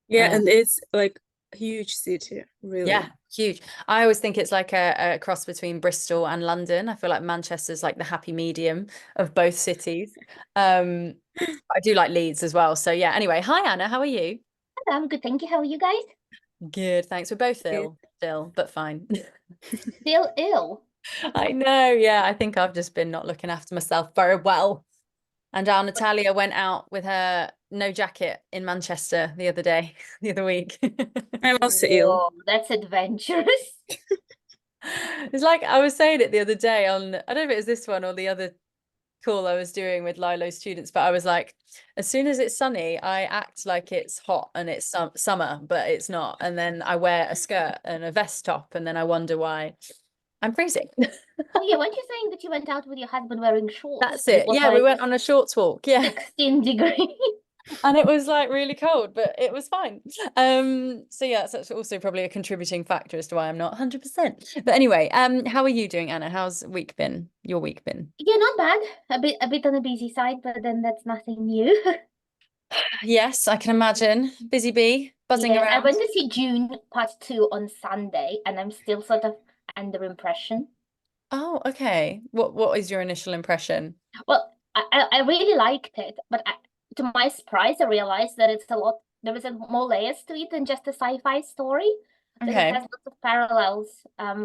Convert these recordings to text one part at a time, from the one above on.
Yeah, and it's like a huge city, Yeah, really. huge. I always think it's like a cross between Bristol and London. I feel like Manchester's like the happy medium of both cities. I do like Leeds as well. So yeah, anyway, hi Anna, how are you? I'm good, thank you. How are you guys? Good, thanks. We're both Yeah. ill still, but fine. Still ill. I know, yeah. I think I've just been not looking after myself very well. And our Natalia went out with her no jacket in Manchester the other day, the other week. I'm also ill. Whoa, that's adventurous. It's like I was saying it the other day on, I don't know if it was this one or the other call I was doing with Lilo's students, but I was like, as soon as it's sunny, I act like it's hot and it's summer, but it's not. And then I wear a skirt and a vest top, and then I wonder why I'm freezing. Oh yeah, weren't you saying that you went out with your husband wearing shorts That's and it it. was Yeah, we like went on a shorts walk. Yeah. 16 degrees? And it was like really cold, but it was fine. So yeah, that's also probably a contributing factor as to why I'm not 100%. But anyway, how are you doing, Anna? How's week been? Your week been? Yeah, not bad. A bit on the busy side, but then that's nothing new. Yes, I can imagine. Busy bee, buzzing Yeah, I around. went to see June part two on Sunday, and I'm still sort of under impression. Oh, okay. What is your initial impression? Well, I really liked it, but to my surprise, I realized that it's a lot. There is more layers to it than just a sci-fi story. That it Okay. has lots of parallels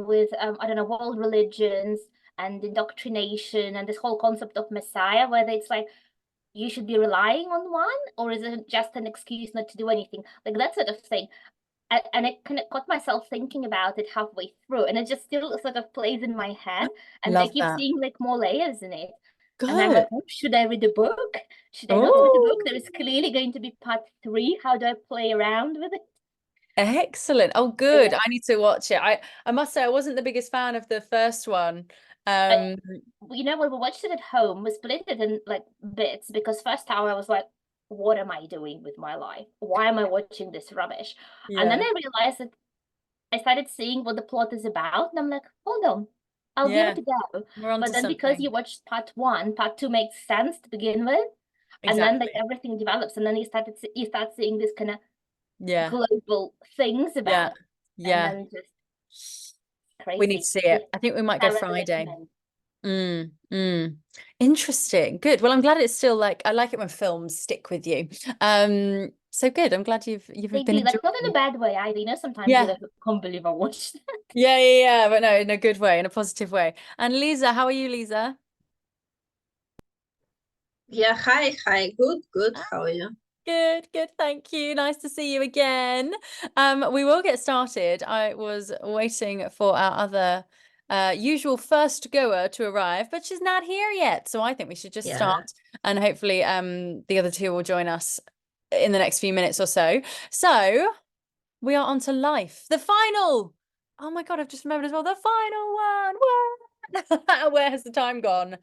with I don't know, world religions and indoctrination and this whole concept of Messiah, whether it's like you should be relying on one or is it just an excuse not to do anything, like that sort of thing. And I kind of got myself thinking about it halfway through, and it just still sort of plays in my head, and I Love keep that. seeing like more layers in it. And I'm Good. like, oh, should I read the book? Should I not read the book? Oh, There is clearly going to be part three. How do I play around with it? excellent. Oh, good. Yeah. I need to watch it. I must say I wasn't the biggest fan of the first one. I, Um, when we watched it at home, we split it in like bits because first hour I was like, what am I doing with my life? Why am I watching this rubbish? And then yeah. I realized that I started seeing what the plot is about, and I'm like, hold on, I'll give Yeah. it a go. We're on But to then because something. you watched part one, part two makes sense to begin with, and then like Exactly. everything develops, and then you start seeing this kind of Yeah. global things Yeah. about, and Yeah. then just We need to crazy. see it. I think we might go Thoroughly Friday. recommend. Mm. Interesting. Good. Well, I'm glad it's still like I like it when films stick with you. So good. I'm glad you've They been do, like not in a enjoying. bad way either. You know, sometimes you're Yeah. like, I can't believe I watched that. Yeah, but no, in a good way, in a positive way. And Lisa, how are you, Lisa? Yeah, hi. Good. How are you? Good, thank you. Nice to see you again. We will get started. I was waiting for our other usual first goer to arrive, but she's not here yet. So I think we should just Yeah. start and hopefully the other two will join us in the next few minutes or so. So we are on to life. The final. Oh my God, I've just remembered as well. The final one. Whoa. Where has the time gone?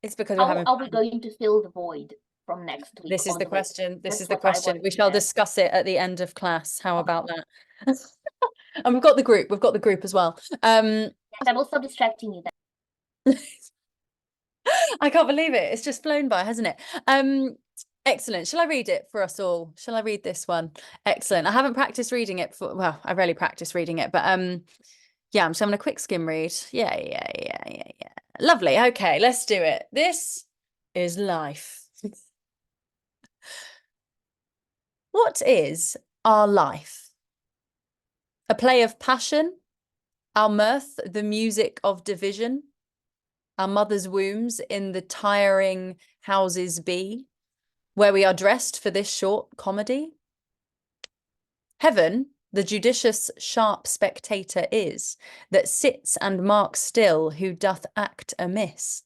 It's because we're How having are we fun. going to fill the void from next week This is the onwards? question. This is That's the what I question. want We to shall know. discuss it at the end of class. How about Oh, that? And we've got the group. We've got the group as well. yes, I will stop distracting you then. I can't believe it. It's just flown by, hasn't it? Excellent. Shall I read it for us all? Shall I read this one? Excellent. I haven't practiced reading it for, well, I rarely practice reading it, but yeah, I'm just having a quick skim read. Yeah. Lovely. Okay, let's do it. This is life. What is our life? A play of passion, our mirth, the music of division, our mother's wombs in the tiring houses be, where we are dressed for this short comedy. Heaven, the judicious, sharp spectator is, that sits and marks still who doth act amiss.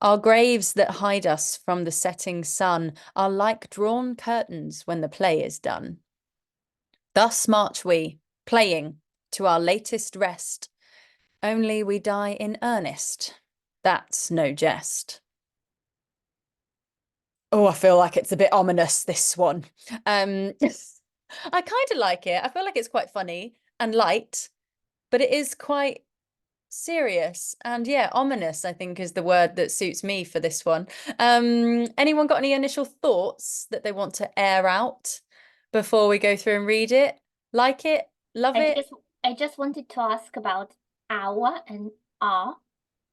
Our graves that hide us from the setting sun are like drawn curtains when the play is done. Thus march we, playing, to our latest rest, only we die in earnest. That's no jest. Oh, I feel like it's a bit ominous, this one. I kind of like it. I feel like it's quite funny and light, but it is quite serious and yeah, ominous, I think is the word that suits me for this one. Anyone got any initial thoughts that they want to air out before we go through and read it? Like it? Love it? I just wanted to ask about our and are.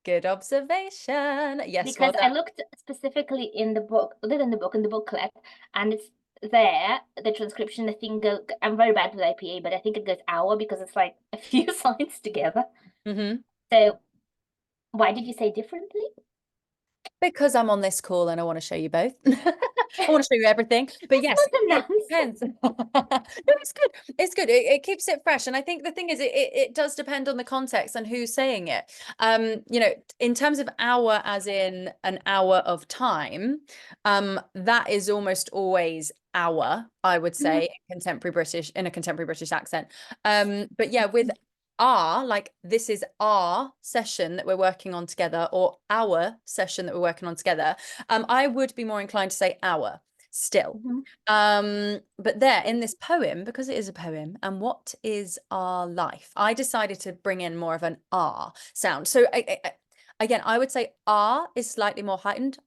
Good observation. Yes, Because well I done. looked specifically in the book, in the booklet, and it's there, the transcription, I think, I'm very bad with IPA, but I think it goes hour because it's like a few lines together. So why did you say differently? Because I'm on this call and I want to show you both. I want to show you everything. But yes, it depends. No, it's good. It's good. It keeps it fresh. And I think the thing is, it does depend on the context and who's saying it. You know, in terms of hour, as in an hour of time, that is almost always hour, I would say, in a contemporary British accent. But yeah, with like this is our session that we're working on together, or our session that we're working on together, I would be more inclined to say our still. But there in this poem, because it is a poem, and what is our life, I decided to bring in more of an R sound. So again, I would say R is slightly more heightened.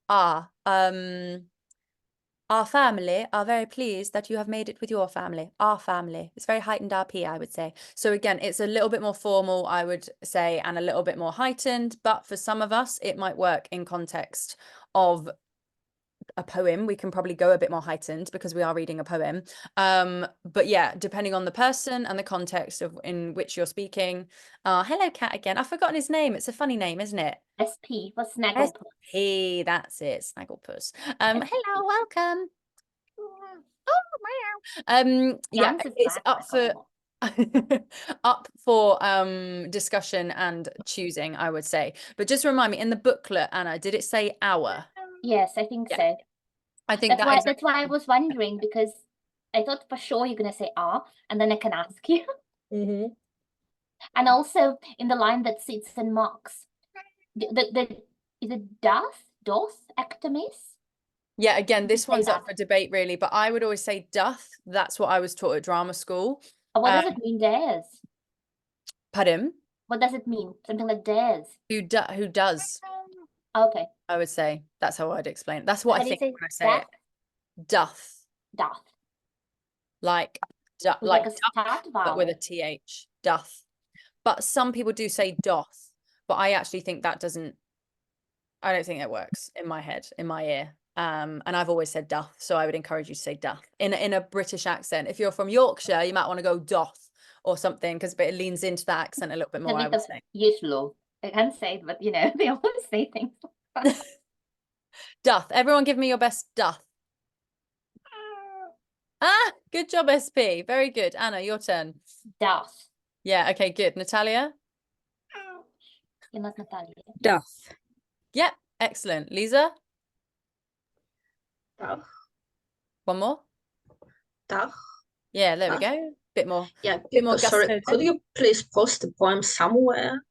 Our family are very pleased that you have made it with your family. Our family. It's very heightened RP, I would say. So again, it's a little bit more formal, I would say, and a little bit more heightened. But for some of us, it might work in context of a poem. We can probably go a bit more heightened because we are reading a poem. But yeah, depending on the person and the context of in which you're speaking. Hello, Cat again. I've forgotten his name. It's a funny name, isn't it? SP for Snagglepuss. SP, that's it, Snagglepuss. Hello, welcome. Oh, yeah, it's up for discussion and choosing, I would say. But just remind me, in the booklet, Anna, did it say hour? Yes, I think so. I think that's why I was wondering, because I thought for sure you're gonna say and then I can ask you. And also in the line that sits and marks, is it doth ectomis? Yeah, again, this one's up for debate, really, but I would always say doth. That's what I was taught at drama school. What does it mean, dares? Pardon? What does it mean? Something like dares? Who does? Okay. I would say that's how I'd explain it. That's what I think when I say it. Doth. Doth. Like a start vowel, but with a th. Doth. But some people do say doth, but I actually think that doesn't. I don't think it works in my head, in my ear. And I've always said doth, so I would encourage you to say doth in a British accent. If you're from Yorkshire, you might want to go doth or something, because it leans into that accent a little bit more, I would say. Usual. I can't say it, but you know, they always say things. Doth. Everyone give me your best doth. Good job, SP. Very good. Anna, your turn. Doth. Yeah, okay, good. Natalia? You're not Natalia. Doth. Yep, excellent. Lisa? Doth. One more? Doth. Yeah, there we go. Bit more. Yeah, bit more sorry, could you please post the poem somewhere?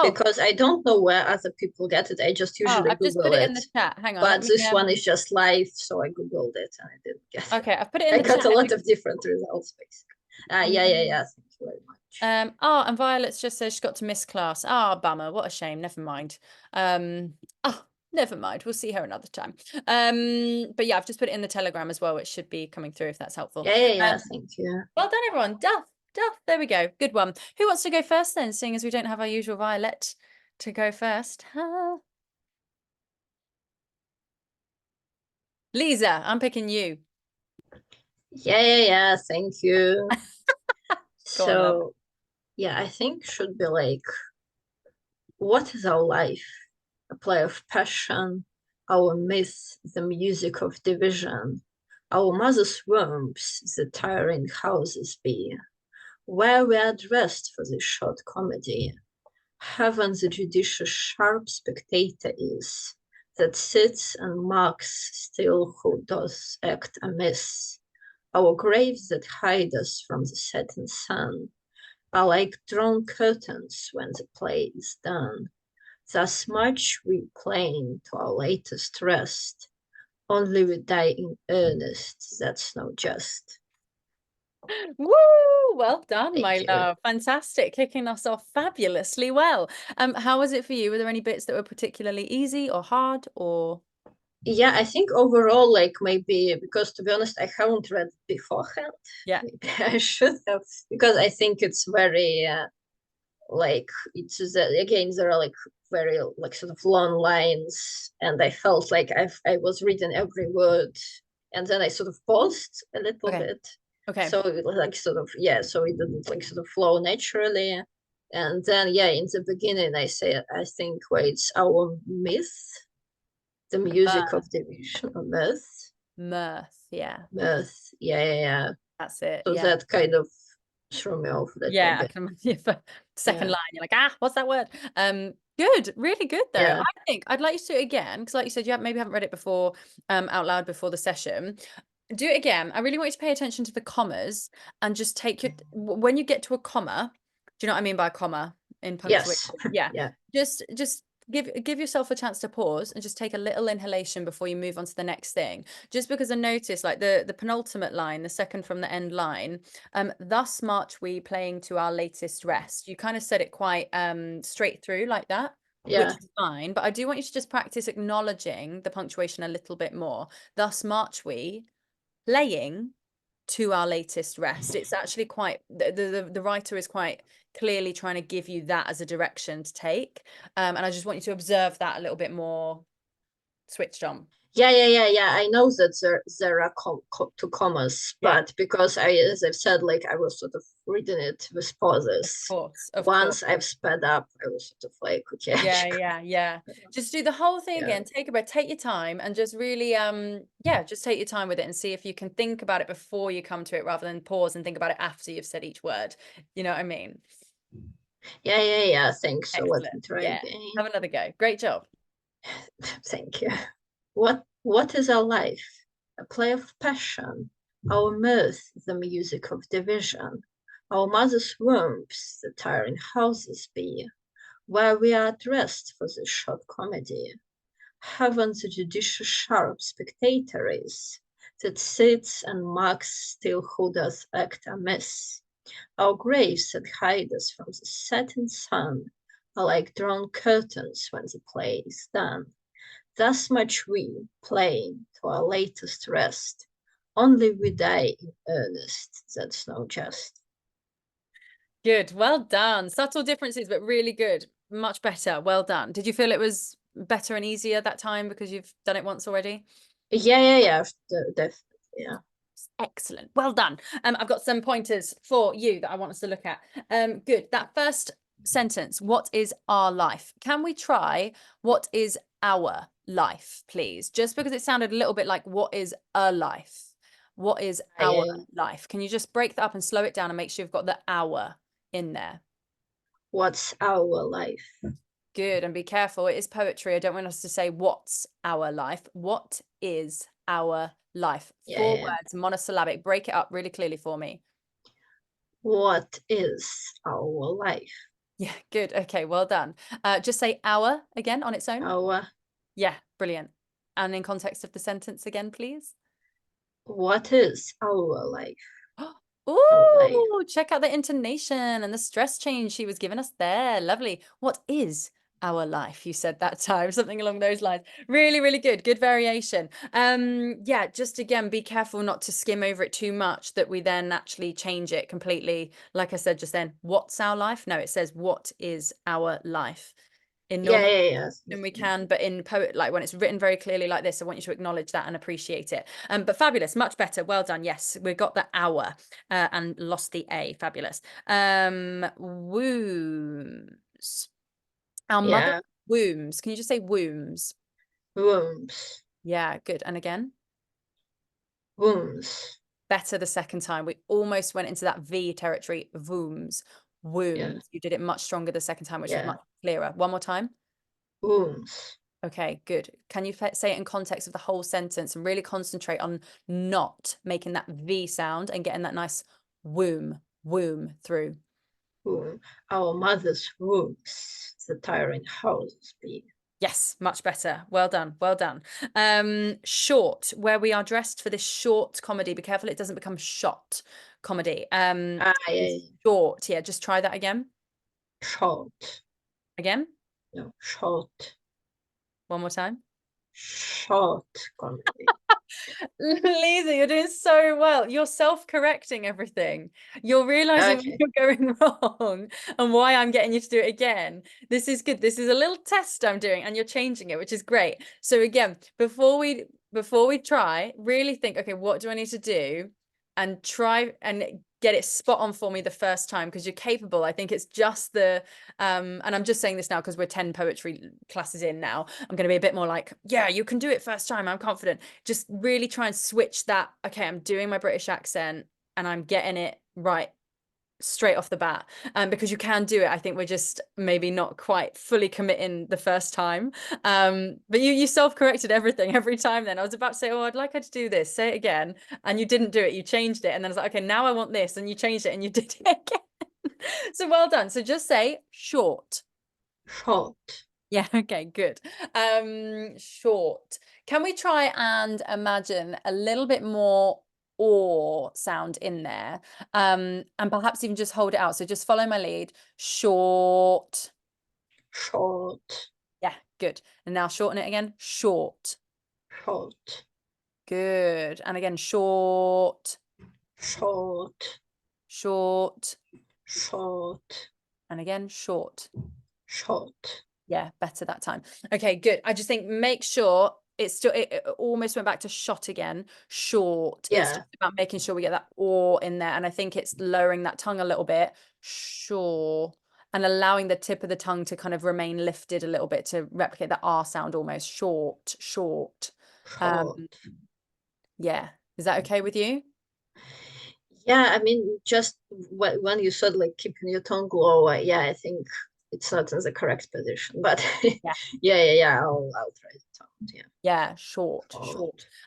Because I don't know where other people get it. I just usually I've just put it in the chat. Hang on. But this one is just live, so I Googled it and I didn't get it. Okay, I've put it in the chat. I got a lot of different results, basically. Yeah. Thank you very much. And Violet's just says she got to miss class. Bummer. What a shame. Never mind. Never mind. We'll see her another time. But yeah, I've just put it in the Telegram as well, which should be coming through if that's helpful. Yeah. Thank you. Well done, everyone. Duff. There we go. Good one. Who wants to go first then, seeing as we don't have our usual Violet to go first? Lisa, I'm picking you. Yeah. Thank you. So, yeah, I think should be like, what is our life? A play of passion, our myth, the music of division, our mother's wombs, the tiring houses be, where we are dressed for this short comedy. Heaven the judicious sharp spectator is, that sits and marks still who does act amiss. Our graves that hide us from the setting sun are like drawn curtains when the play is done. Thus much we plain to our latest rest, only we die in earnest, that's no jest. Woo! Well done, my love. Fantastic. Kicking us off fabulously well. How was it for you? Were there any bits that were particularly easy or hard or? Yeah, I think overall, like maybe because to be honest, I haven't read beforehand. Yeah. Maybe I should have, because I think it's very like it's again there are like very like sort of long lines, and I felt like I was reading every word, and then I sort of paused a little Okay. bit. Okay. So it was like sort of so it didn't like sort of flow naturally. And then in the beginning I say I think it's our myth, the music of division, or myth. Mirth. Yeah. Myth. Yeah. That's it. So Yeah. that kind of threw me off a little Yeah, I bit. can imagine for second Yeah. line, you're like, what's that word? Good, really good though. Yeah. I think I'd like you to do it again because, like you said, you maybe haven't read it before, out loud before the session. Do it again. I really want you to pay attention to the commas and just take your when you get to a comma. Do you know what I mean by a comma in punctuation? Yes. Yeah. Yeah. Just give yourself a chance to pause and just take a little inhalation before you move on to the next thing. Just because I noticed like the penultimate line, the second from the end line, thus march we playing to our latest rest. You kind of said it quite straight through like that, Yeah. which is fine. But I do want you to just practice acknowledging the punctuation a little bit more. Thus march we playing to our latest rest. It's actually quite the writer is quite clearly trying to give you that as a direction to take, and I just want you to observe that a little bit more switched on. Yeah. I know that there are two commas, but because as I've said, like I was sort of reading it with pauses. Of Once course. I've sped up, I was sort of like, okay. Yeah. Just do the whole thing again. Take a breath, take your time, and just really, just take your time with it and see if you can think about it before you come to it rather than pause and think about it after you've said each word. You know what I mean? Yeah. Thanks. So let me try Yeah. again. Have another go. Great job. Thank you. What is our life? A play of passion. Our mirth, the music of division. Our mother's wombs, the tiring houses be, where we are dressed for this short comedy. Heaven the judicious sharp spectator is, that sits and marks still who doth act amiss. Our graves that hide us from the setting sun are like drawn curtains when the play is done. Thus much we, playing to our latest rest, only we die in earnest, that's no jest. Good, well done. Subtle differences, but really good. Much better. Well done. Did you feel it was better and easier that time because you've done it once already? Yeah, definitely, yeah. Excellent. Well done. I've got some pointers for you that I want us to look at. Good. That first sentence, what is our life? Can we try what is our life, please? Just because it sounded a little bit like what is a life? What is our life? Can you just break that up and slow it down and make sure you've got the hour in there? What's our life? Good. And be careful. It is poetry. I don't want us to say what's our life. What is our life? Four words, monosyllabic. Break it up really clearly for me. What is our life? Yeah, good. Okay, well done. Just say our again on its own. Our. Yeah, brilliant. And in context of the sentence again, please. What is our life? Oh, check out the intonation and the stress change she was giving us there. Lovely. What is our life? You said that time, something along those lines. Really, really good. Good variation. Yeah, just again, be careful not to skim over it too much that we then actually change it completely. Like I said just then, what's our life? No, it says what is our life. In normal and we can, but in poet, like when it's written very clearly like this, I want you to acknowledge that and appreciate it. But fabulous, much better. Well done. Yes, we got the hour and lost the A. Fabulous. Wombs. Our mother wombs. Can you just say wombs? Wombs. Yeah, good. And again? Wombs. Better the second time. We almost went into that V territory. Wombs. Wombs. Yeah. You did it much stronger the second time, which is much clearer. One more time. Wombs. Okay, good. Can you say it in context of the whole sentence and really concentrate on not making that V sound and getting that nice womb through? Womb. Our mother's wombs, the tiring houses be. Yes, much better. Well done. Well done. Short, where we are dressed for this short comedy. Be careful it doesn't become shot comedy. Short. Yeah, just try that again. Short. Again? No, short. One more time. Short comedy. Lisa, you're doing so well. You're self-correcting everything. You're realizing Okay. when you're going wrong and why I'm getting you to do it again. This is good. This is a little test I'm doing, and you're changing it, which is great. So again, before we try, really think, okay, what do I need to do? And try and get it spot on for me the first time, because you're capable. I think it's just the and I'm just saying this now because we're 10 poetry classes in now. I'm going to be a bit more like, yeah, you can do it first time. I'm confident. Just really try and switch that. Okay, I'm doing my British accent and I'm getting it right straight off the bat, because you can do it. I think we're just maybe not quite fully committing the first time, but you self-corrected everything every time. Then I was about to say, oh, I'd like her to do this, say it again, and you didn't do it. You changed it, and then I was like, okay, now I want this, and you changed it and you did it again. So well done. So just say short. Short. Yeah, okay, good. Short. Can we try and imagine a little bit more or sound in there, and perhaps even just hold it out? So just follow my lead. Short. Short. Yeah, good. And now shorten it again. Short. Short. Good. And again, short. Short. Short. Short. And again, short. Short. Yeah, better that time. Okay, good. I just think make sure it's still, it almost went back to shot again. Short. It's Yeah. just about making sure we get that or in there. And I think it's lowering that tongue a little bit. Sure. And allowing the tip of the tongue to kind of remain lifted a little bit to replicate that R sound almost. Short, short. Short. Yeah. Is that okay with you? Yeah, I mean, just when you said like keeping your tongue low, yeah, I think it's not in the correct position, but yeah, I'll try it out. Yeah, short.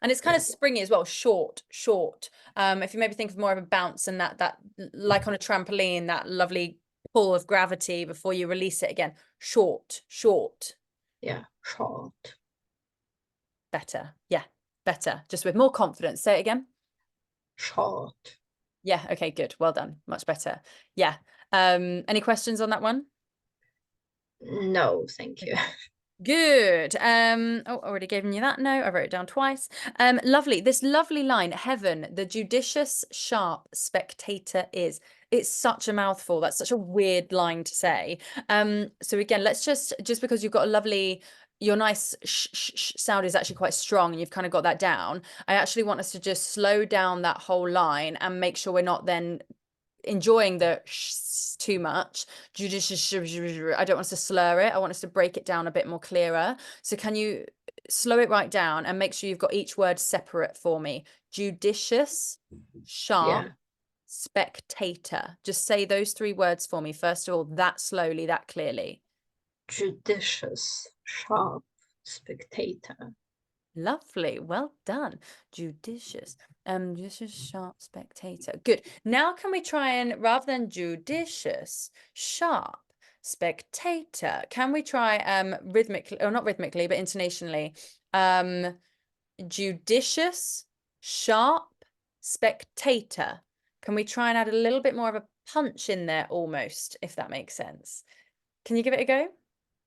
And it's kind of springy as well. Short. If you maybe think of more of a bounce and that like on a trampoline, that lovely pull of gravity before you release it again. Short. Yeah, short. Better. Yeah, better. Just with more confidence. Say it again. Short. Yeah, okay, good. Well done. Much better. Yeah. Any questions on that one? No, thank you. Good. Oh, already given you that. No, I wrote it down twice. Lovely. This lovely line, heaven, the judicious, sharp spectator is. It's such a mouthful. That's such a weird line to say. So again, let's just because you've got a lovely, your nice sound is actually quite strong and you've kind of got that down. I actually want us to just slow down that whole line and make sure we're not then enjoying the too much. Judicious. I don't want us to slur it. I want us to break it down a bit more clearer. So can you slow it right down and make sure you've got each word separate for me? Judicious, sharp, spectator. Just say those three words for me. First of all, that slowly, that clearly. Judicious, sharp, spectator. Lovely. Well done. Judicious. Judicious, sharp, spectator. Good. Now can we try and, rather than judicious, sharp, spectator, can we try rhythmically, or not rhythmically, but intonationally? Judicious, sharp, spectator. Can we try and add a little bit more of a punch in there almost, if that makes sense? Can you give it a go?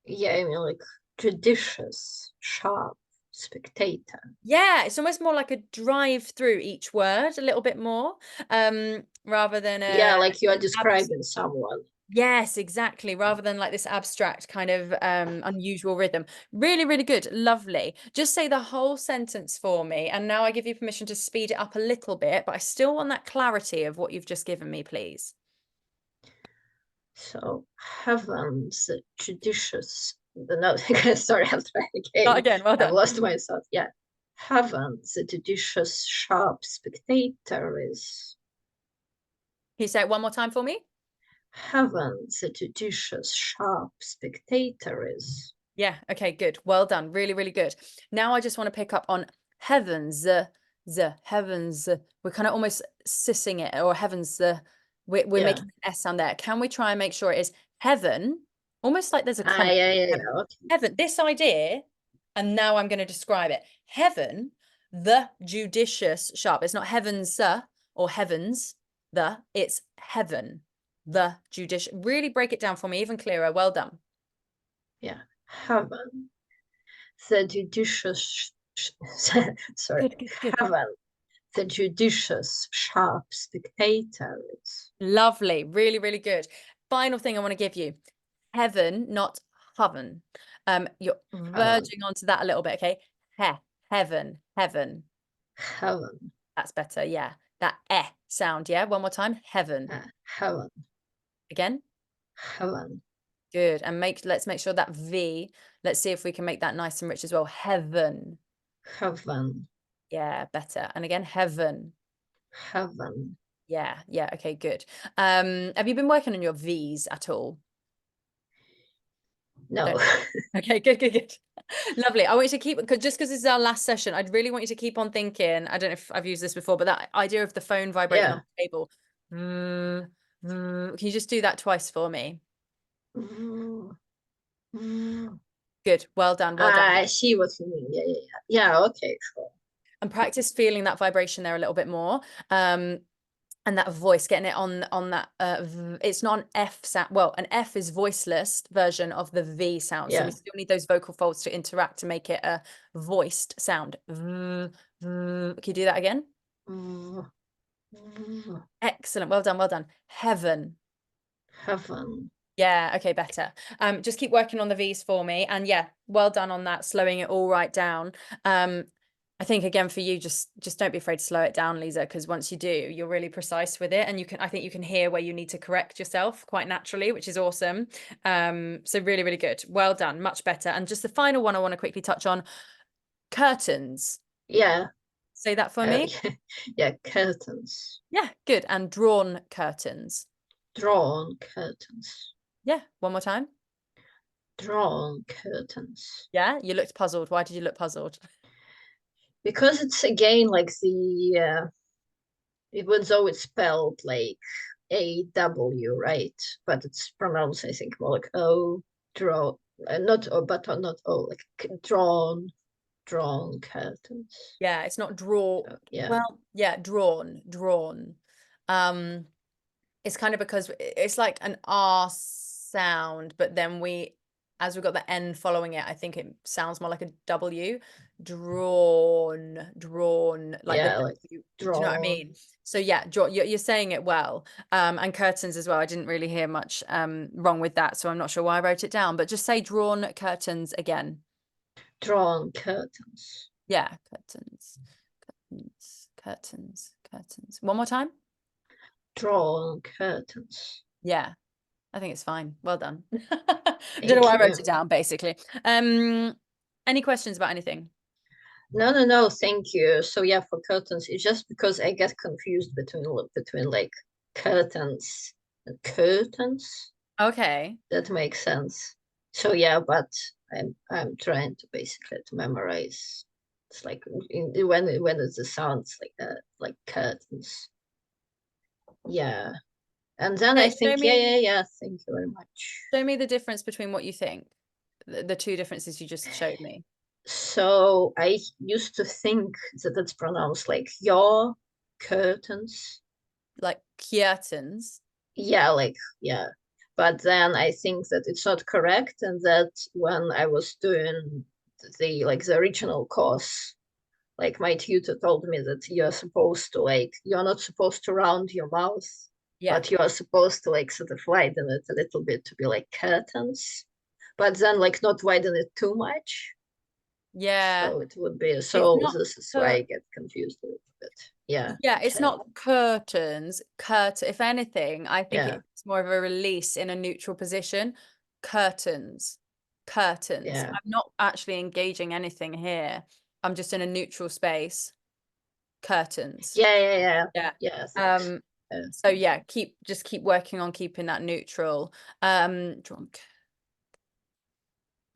Yeah, I mean like judicious, sharp, spectator. Yeah, it's almost more like a drive through each word a little bit more, rather than yeah, like you are describing someone. Yes, exactly, rather than like this abstract kind of unusual rhythm. Really, really good. Lovely. Just say the whole sentence for me, and now I give you permission to speed it up a little bit, but I still want that clarity of what you've just given me, please. So heavens, judicious. No, sorry, I'll try again. Start again. Well done. I've lost my thought. Yeah, heavens, the judicious, sharp spectator is. Can you say it one more time for me? Heavens, the judicious, sharp spectator is. Yeah. Okay. Good. Well done. Really, really good. Now I just want to pick up on heavens. The heavens. We're kind of almost sissing it, or heavens. We're making an S sound there. Can we try and make sure it is heaven? Almost like there's a kind of Okay. heaven. This idea, and now I'm going to describe it. Heaven, the judicious, sharp. It's not heavens or heavens the. It's heaven, the judicious. Really break it down for me, even clearer. Well done. Yeah, heaven, the judicious, sorry, Good. heaven, the judicious, sharp spectator is. Lovely. Really, really good. Final thing I want to give you. Heaven, not heaven. You're verging onto that a little bit, okay? Heaven. Heaven, That's better, yeah. That sound, yeah? One more time. Heaven. heaven, Again. heaven, Good. And let's make sure that V, let's see if we can make that nice and rich as well. Heaven. heaven, Yeah, better. And again, heaven. heaven. Yeah, okay, good. Have you been working on your V's at all? No. Okay, good. Lovely. I want you to keep, just because this is our last session, I'd really want you to keep on thinking. I don't know if I've used this before, but that idea of the phone vibrating on the table. Can you just do that twice for me? Good. Well done. I see what you mean. Yeah, okay, sure. And practice feeling that vibration there a little bit more. And that voice, getting it on that it's not an F sound. Well, an F is voiceless version of the V sound. So we still need those vocal folds to interact to make it a voiced sound. Can you do that again? Excellent. Well done. Heaven. Yeah, okay, better. Just keep working on the V's for me. And yeah, well done on that, slowing it all right down. I think again for you, just don't be afraid to slow it down, Lisa, because once you do, you're really precise with it, and I think you can hear where you need to correct yourself quite naturally, which is awesome. So really, really good. Well done, much better. And just the final one I want to quickly touch on, curtains. Yeah. Say that for me. Yeah, curtains. Yeah, good. And drawn curtains. Drawn curtains. Yeah, one more time. Drawn curtains. Yeah, you looked puzzled. Why did you look puzzled? Because it's again like the even though it's spelled like AW, right? But it's pronounced, I think, more like O, draw, not O, but not O, like drawn curtains. Yeah, it's not draw. Yeah. Well, yeah, drawn. It's kind of because it's like an R sound, but then as we've got the N following it, I think it sounds more like a W. Drawn, like yeah, the like W. drawn. Do you know what I mean? So yeah, you're saying it well. And curtains as well. I didn't really hear much wrong with that, so I'm not sure why I wrote it down. But just say drawn curtains again. Drawn curtains. Yeah, curtains. One more time. Drawn curtains. Yeah, I think it's fine. Well done. I don't know why I wrote it down, basically. Any questions about anything? No, thank you. So yeah, for curtains, it's just because I get confused between like curtains and curtains. Okay. That makes sense. So yeah, but I'm trying to basically to memorize. It's like when it's the sounds like that, like curtains. Yeah. And then I think, yeah, thank you very much. Show me the difference between what you think, the two differences you just showed me. So I used to think that it's pronounced like your curtains. Like curtains. Yeah, yeah. But then I think that it's not correct, and that when I was doing the original course, like my tutor told me that you're not supposed to round your mouth, but you are supposed to like sort of widen it a little bit to be like curtains, but then like not widen it too much. Yeah. So it would be this is why I get confused a little bit. Yeah. Yeah, it's not curtains. If anything, I think it's more of a release in a neutral position. Curtains. Yeah. I'm not actually engaging anything here. I'm just in a neutral space. Curtains. Yeah. So yeah, just keep working on keeping that neutral. Drunk.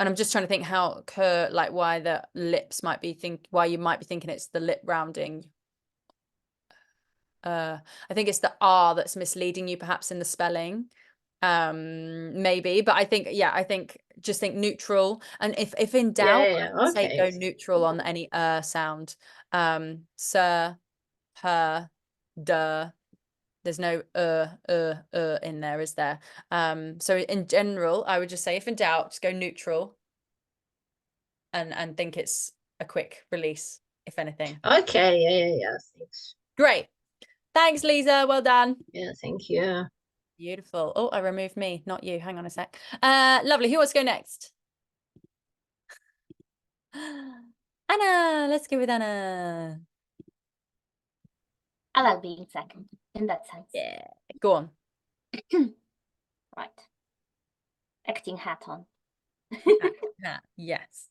And I'm just trying to think how like why the lips might be why you might be thinking it's the lip rounding. I think it's the R that's misleading you perhaps in the spelling. Maybe, but I think just think neutral, and if in doubt, say go neutral on any sound. Sir, her, duh. There's no in there, is there? So in general, I would just say if in doubt, just go neutral. and think it's a quick release, if anything. Okay, yeah, thanks. Great. Thanks, Lisa. Well done. Yeah, thank you. Beautiful. Oh, I removed me, not you. Hang on a sec. Lovely. Who wants to go next? Anna. Let's go with Anna. I like being second in that sense. Yeah. Go on. Right. Acting hat on. Yes.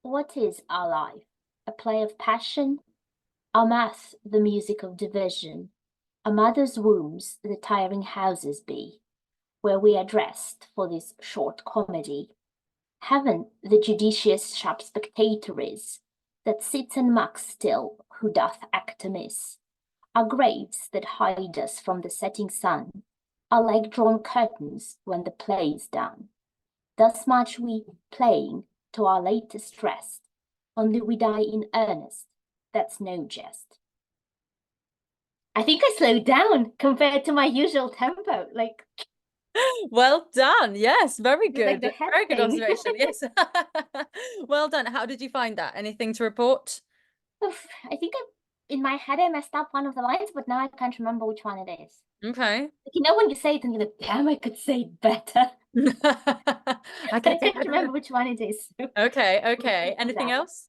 What is our life? A play of passion? Our math, the music of division. A mother's wombs, the tiring houses be, where we are dressed for this short comedy. Heaven, the judicious sharp spectator is, that sits and mocks still, who doth act amiss. Our graves that hide us from the setting sun are like drawn curtains when the play is done. Thus much we, playing, to our latest rest, only we die in earnest, that's no jest. I think I slowed down compared to my usual tempo, like. Well done. Yes, very good. Like the head Very good thing. observation. Yes. Well done. How did you find that? Anything to report? Oof, I think in my head I messed up one of the lines, but now I can't remember which one it is. Okay. Like, you know when you say it and you're like, damn, I could say it better. I I can't remember which one it is. Okay. Anything else?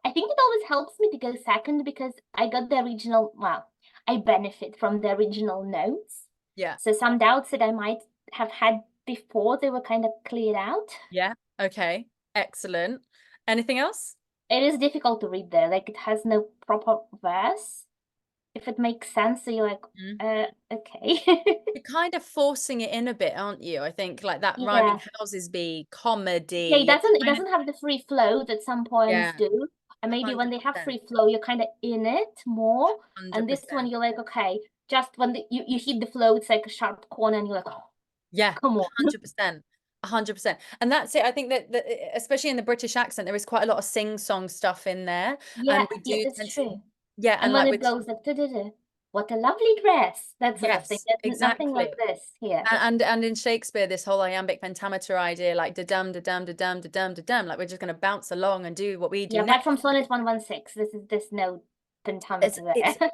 I think it always helps me to go second because I got the original, well, I benefit from the original notes. Yeah. So some doubts that I might have had before, they were kind of cleared out. Yeah. Okay. Excellent. Anything else? It is difficult to read there, like it has no proper verse. If it makes sense, so you're like, okay. You're kind of forcing it in a bit, aren't you? I think like that Yeah. rhyming houses be comedy. Yeah, it doesn't have the free flow that some poems Yeah. do. And maybe when they have 100%. free flow, you're kind of in it more. And this 100%. one, you're like, okay, just when you hit the flow, it's like a sharp corner, and you're like, oh, Yeah, come on. 100%. 100%. And that's it. I think that especially in the British accent, there is quite a lot of sing-song stuff in there. Yeah, And we do that's tend true. to, yeah, And like when with it goes like, da-da-da, what a lovely dress, that sort of thing. yes, There's nothing like exactly. this here. And in Shakespeare, this whole iambic pentameter idea, like da-dum, da-dum, da-dum, da-dum, da-dum, like we're just going to bounce along and do what we do Yeah, apart next. from Sonnet 116, there's no pentameter there.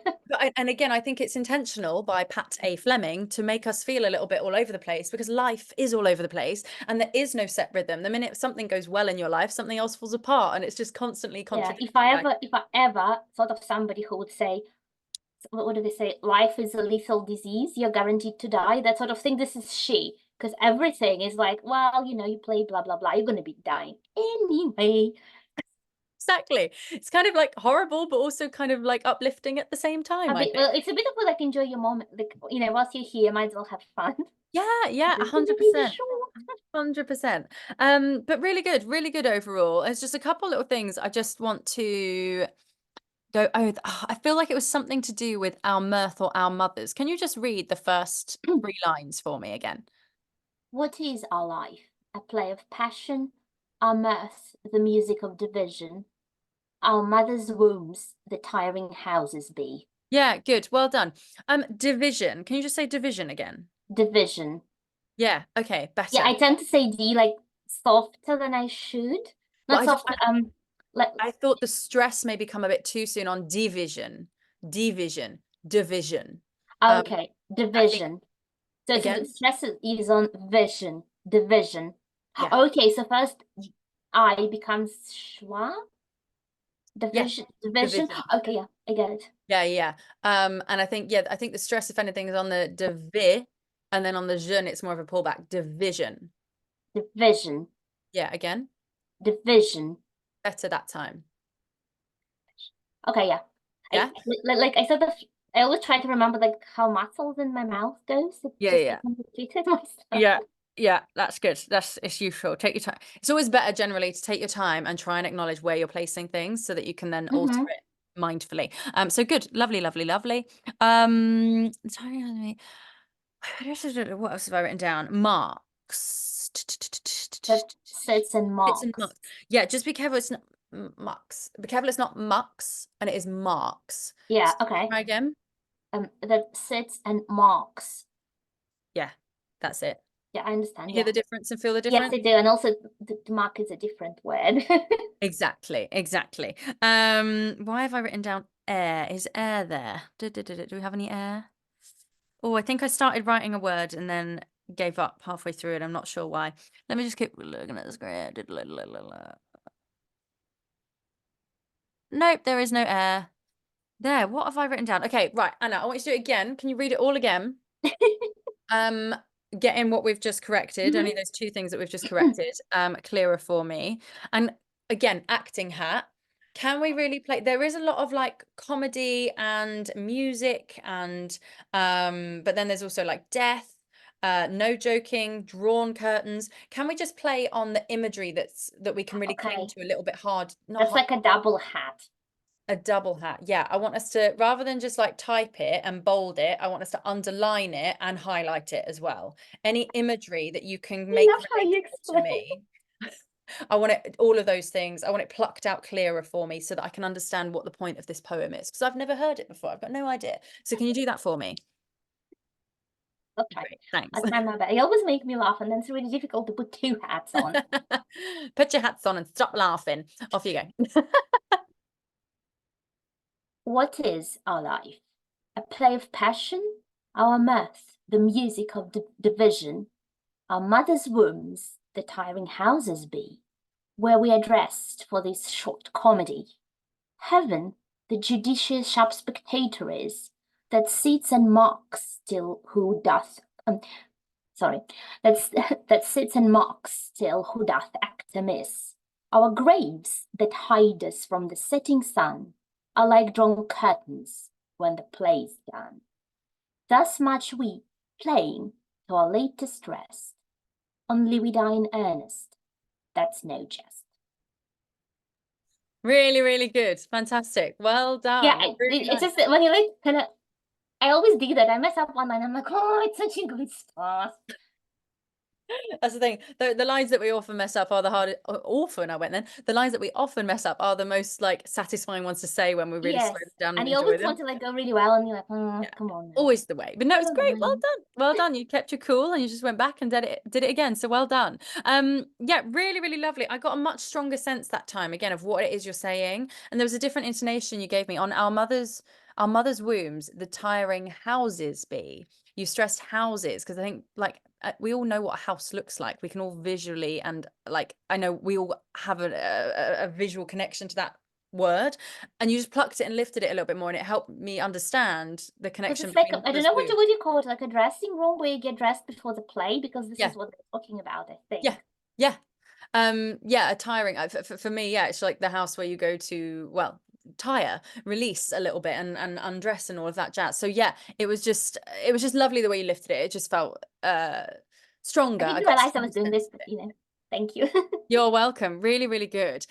And again, I think it's intentional by Pat A. Fleming to make us feel a little bit all over the place, because life is all over the place and there is no set rhythm. The minute something goes well in your life, something else falls apart, and it's just constantly contradicting. Yeah, if I ever thought of somebody who would say, what do they say? Life is a lethal disease. You're guaranteed to die. That sort of thing. This is she, because everything is like, well, you play blah blah blah. You're gonna be dying anyway. Exactly. It's kind of like horrible, but also kind of like uplifting at the same time. Well, it's a bit of a, like, enjoy your moment. Like, whilst you're here, might as well have fun. Yeah, 100%. 100%. But really good overall. There's just a couple little things I just want to go. I feel like it was something to do with our mirth or our mothers. Can you just read the first 3 lines for me again? What is our life? A play of passion, our mirth, the music of division. Our mother's wombs, the tiring houses be. Yeah, good. Well done. Division. Can you just say division again? Division. Yeah, okay, better. Yeah, I tend to say D like softer than I should. Not soft, like I thought the stress may become a bit too soon on division. Division. okay, division. So again? the stress is on vision, division. Yeah. Okay, so first I becomes schwa. Division. Okay, yeah, I get it. Yeah. And I think the stress, if anything, is on the divi, and then on the jeune, it's more of a pullback. Division. Yeah, again. Division. Better that time. Okay, yeah. Yeah. I said that I always try to remember like how muscles in my mouth go. So Yeah. myself. Yeah, that's good. It's useful. Take your time. It's always better generally to take your time and try and acknowledge where you're placing things so that you can then alter it mindfully. So good. Lovely. What else have I written down? Marks. Sits and marks. Yeah, just be careful. It's not marks. Be careful. It's not mucks, and it is marks. Yeah. Okay. Try again. That sits and marks. Yeah, that's it. Yeah, I understand. You hear Yeah. the difference and feel the Yes, difference? I do. And also the mark is a different word. Exactly. Why have I written down air? Is air there? Do we have any air? Oh, I think I started writing a word and then gave up halfway through it. I'm not sure why. Let me just keep looking at the screen. Nope, there is no air. There, what have I written down? Okay, right, Anna, I want you to do it again. Can you read it all again? Get in what we've just corrected, only those two things that we've just corrected, clearer for me. And again, acting hat. Can we really play? There is a lot of like comedy and music and but then there's also like death, no joking, drawn curtains. Can we just play on the imagery that we can really cling to a little bit hard? That's like a double hat. A double hat. Yeah, I want us to, rather than just like type it and bold it, I want us to underline it and highlight it as well. Any imagery that you can make relatable to me. I want it, all of those things. I want it plucked out clearer for me so that I can understand what the point of this poem is, because I've never heard it before. I've got no idea. So can you do that for me? Okay. Great, thanks. I try my best. It always make me laugh, and then it's really difficult to put two hats on. Put your hats on and stop laughing. Off you go. What is our life? A play of passion? Our mirth, the music of division? Our mother's wombs, the tiring houses be, where we are dressed for this short comedy? Heaven, the judicious sharp spectator is, that sits and mocks still who doth that sits and mocks still who doth act amiss. Our graves that hide us from the setting sun are like drawn curtains when the play's done. Thus much we, playing to our latest rest, only we die in earnest, that's no jest. Really, really good. Fantastic. Well done. Yeah, Really it's nice. just that when you like kind of, I always do that. I mess up one line, I'm like, oh, it's such a good start. That's the thing. The lines that we often mess up are the hardest. Often, I went then. The lines that we often mess up are the most like satisfying ones to say when we really slow them down and and you enjoy always them. want to like go really well, and you're like, Yeah. come on now. Always the way. But no, it's great. Well done. Well done. You kept your cool and you just went back and did it again. So well done. Yeah, really, really lovely. I got a much stronger sense that time again of what it is you're saying. And there was a different intonation you gave me on our mother's wombs, the tiring houses be. You stressed houses because I think like we all know what a house looks like. We can all visually, and like I know we all have a visual connection to that word, and you just plucked it and lifted it a little bit more, and it helped me understand the connection It's like between I don't know what you call it, like a dressing room where you get dressed before the play, because this is what they're talking about, I think. Yeah, a tiring for me, yeah, it's like the house where you go to, well, tire, release a little bit and undress and all of that jazz. So yeah, it was just lovely the way you lifted it. It just felt stronger. I didn't realize I was doing this, but thank you. You're welcome. Really, really good.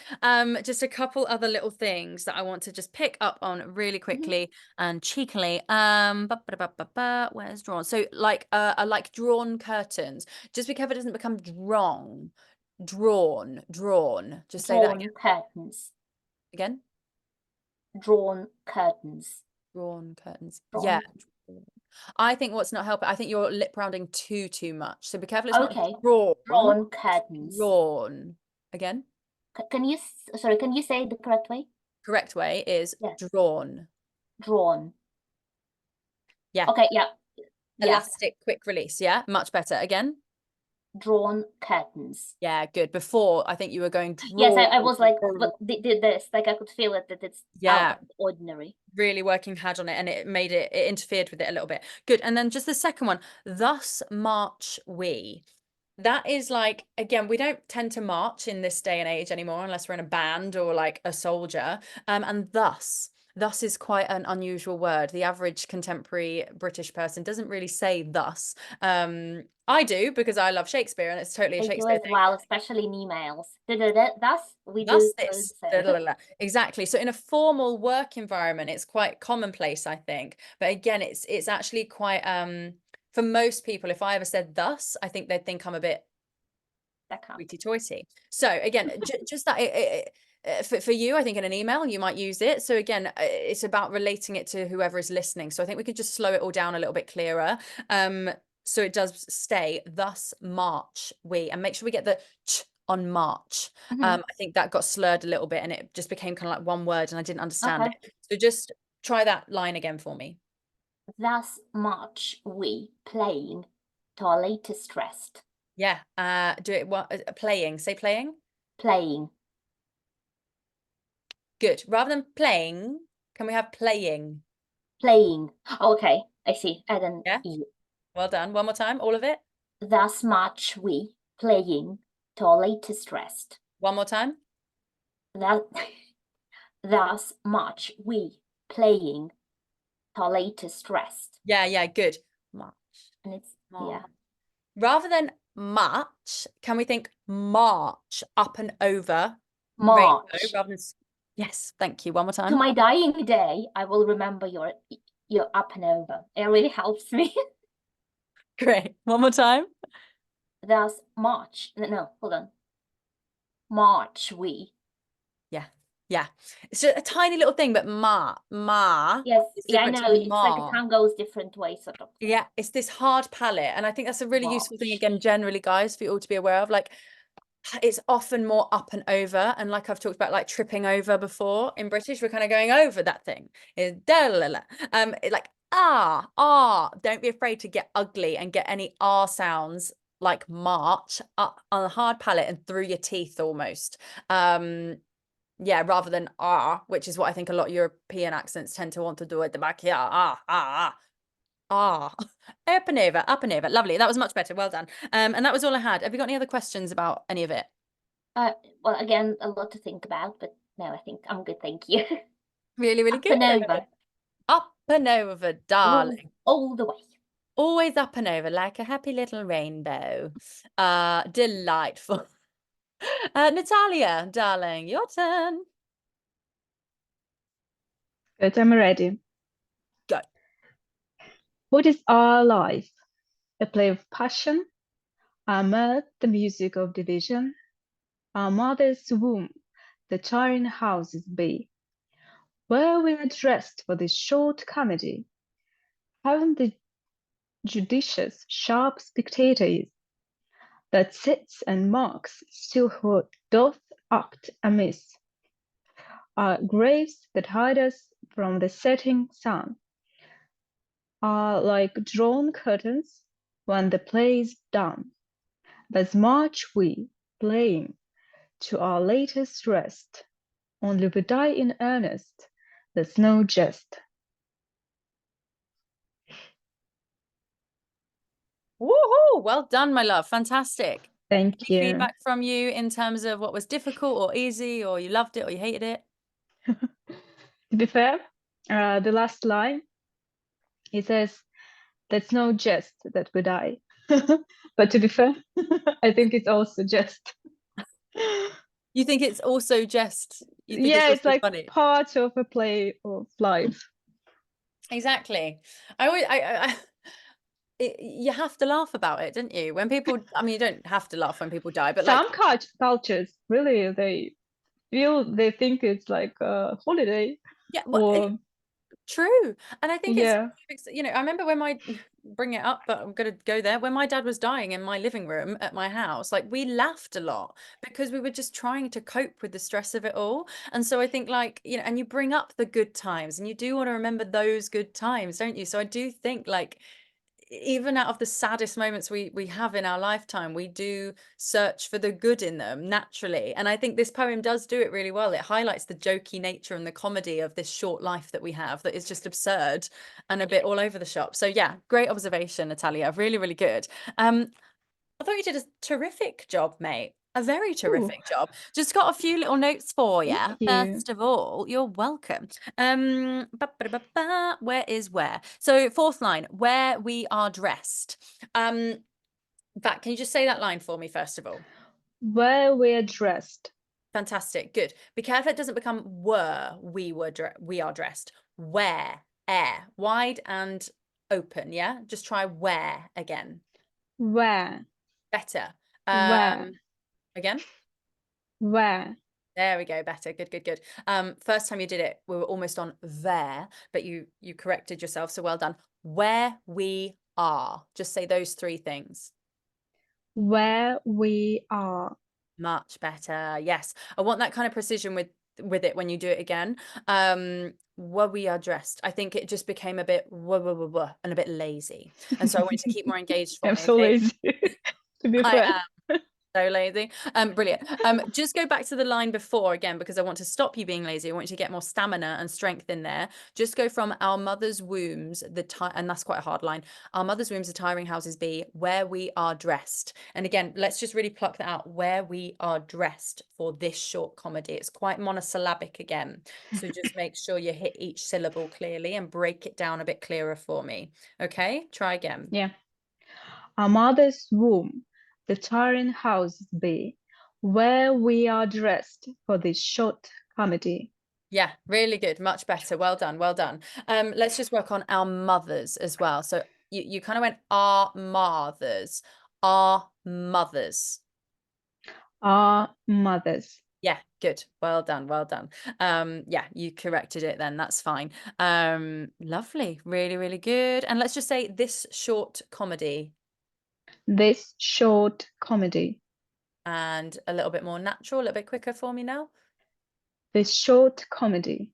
Just a couple other little things that I want to just pick up on really quickly and cheekily. Where's drawn? So like I like drawn curtains. Just be careful it doesn't become drawn. Just say that again. Curtains. Again? Drawn curtains. Drawn curtains. Yeah. I think what's not helping, I think you're lip rounding too much. So be careful it's not drawn curtains. Drawn. Again? Can you say the correct way? Correct way is drawn. Drawn. Yeah. Okay, yeah. Elastic, quick release. Yeah, much better. Again? Drawn curtains. Yeah, good. Before, I think you were going drawn. Yes, I was like, but did this, like I could feel it, that it's out of the ordinary. Really working hard on it, and it made it interfered with it a little bit. Good. And then just the second one, thus march we. That is like, again, we don't tend to march in this day and age anymore unless we're in a band or like a soldier. And thus is quite an unusual word. The average contemporary British person doesn't really say thus. I do, because I love Shakespeare, and it's totally a Shakespeare thing. Well, especially in emails. Thus we do this. Exactly. So in a formal work environment, it's quite commonplace, I think. But again, it's actually quite for most people, if I ever said thus, I think they'd think I'm a bit hoity-toity. So again, just that for you, I think in an email you might use it. So again, it's about relating it to whoever is listening. So I think we could just slow it all down a little bit clearer. so it does stay. Thus march we, and make sure we get the ch on march. I think that got slurred a little bit and it just became kind of like one word and I didn't understand it. So just try that line again for me. Thus march we, playing to our latest rest. Yeah. Do it. What? Playing. Say playing. Playing. Good. Rather than playing, can we have playing? Playing. Okay, I see. Add an Yeah. E. Well done. One more time. All of it. Thus march we, playing to our latest rest. One more time. Thus march we, playing to our latest rest. Yeah. Yeah. Good. March. And it's March. Rather than much, can we think march up and over? March. Rainbow, rather than... Yes, thank you. One more time. To my dying day, I will remember your up and over. It really helps me. Great. One more time. Thus march. No, hold on. March we. Yeah. Yeah. It's just a tiny little thing, but ma. Yes, is yeah, I different know. to It's like ma. the tongue goes different ways, sort of. Yeah, it's this hard palate. And I think that's a really useful thing, March. again, generally, guys, for you all to be aware of. Like, it's often more up and over. And like I've talked about, like tripping over before in British, we're kind of going over that thing. It's like, don't be afraid to get ugly and get any R sounds like march up on a hard palate and through your teeth almost. Yeah, rather than which is what I think a lot of European accents tend to want to do at the back here. Up and over. Lovely. That was much better. Well done. And that was all I had. Have you got any other questions about any of it? Well, again, a lot to think about, but no, I think I'm good. Thank you. Really, really good. Up and over. Up and over, darling. All the way. Always up and over like a happy little rainbow. Delightful. Natalia, darling, your turn. Good, I'm ready. Go. What is our life? A play of passion? Our mirth, the music of division? Our mother's womb, the tiring houses be, where we are dressed for this short comedy? Haven't the judicious, sharp spectator is, that sits and marks still who doth act amiss? Our graves that hide us from the setting sun are like drawn curtains when the play is done. Thus march we, playing, to our latest rest. Only we die in earnest, there's no jest. Woohoo! Well done, my love. Fantastic. Thank you. Feedback from you in terms of what was difficult or easy, or you loved it or you hated it? To be fair, the last line, it says, "That's no jest that we die." But to be fair, I think it's also jest. You think it's also just? You think Yeah, it's like funny? part of a play of life. Exactly. You have to laugh about it, don't you? When people, I mean, you don't have to laugh when people die, but some like cultures really they think it's like a holiday. Yeah, well, or true. And I think yeah, it's, you know, I remember when bring it up, but I'm gonna go there. When my dad was dying in my living room at my house, like we laughed a lot because we were just trying to cope with the stress of it all. And so I think, like, you know, and you bring up the good times and you do want to remember those good times, don't you? So I do think, like, even out of the saddest moments we have in our lifetime, we do search for the good in them naturally. And I think this poem does do it really well. It highlights the jokey nature and the comedy of this short life that we have that is just absurd and a bit all over the shop. So yeah, great observation, Natalia. Really, really good. I thought you did a terrific job, mate. A very terrific job. Just got a few little notes for you. Thank you. First of all, you're welcome. Where is where? So fourth line, where we are dressed. In fact, can you just say that line for me first of all? Where we're dressed. Fantastic. Good. Be careful it doesn't become were we are dressed. Where, air, wide and open. Yeah. Just try where again. Where. Better. Where. Again. Where. There we go. Better. Good, good, good. First time you did it, we were almost on there, but you corrected yourself. So well done. Where we are. Just say those three things. Where we are. Much better. Yes. I want that kind of precision with it when you do it again. Where we are dressed. I think it just became a bit and a bit lazy. And so I want you to keep more engaged for I'm me. so Okay? lazy, to be I fair. am. So lazy. Brilliant. Just go back to the line before again, because I want to stop you being lazy. I want you to get more stamina and strength in there. Just go from our mother's wombs, and that's quite a hard line. Our mother's wombs, the tiring houses be, where we are dressed. And again, let's just really pluck that out. Where we are dressed for this short comedy. It's quite monosyllabic again. So just make sure you hit each syllable clearly and break it down a bit clearer for me. Okay, try again. Yeah. Our mother's womb, the tiring houses be, where we are dressed for this short comedy. Yeah, really good. Much better. Well done. Well done. Let's just work on our mothers as well. So you kind of went our mothers. Our mothers. Our mothers. Yeah, good. Well done. Well done. Yeah, you corrected it then. That's fine. Lovely. Really, really good. And let's just say this short comedy. This short comedy. And a little bit more natural, a little bit quicker for me now. This short comedy.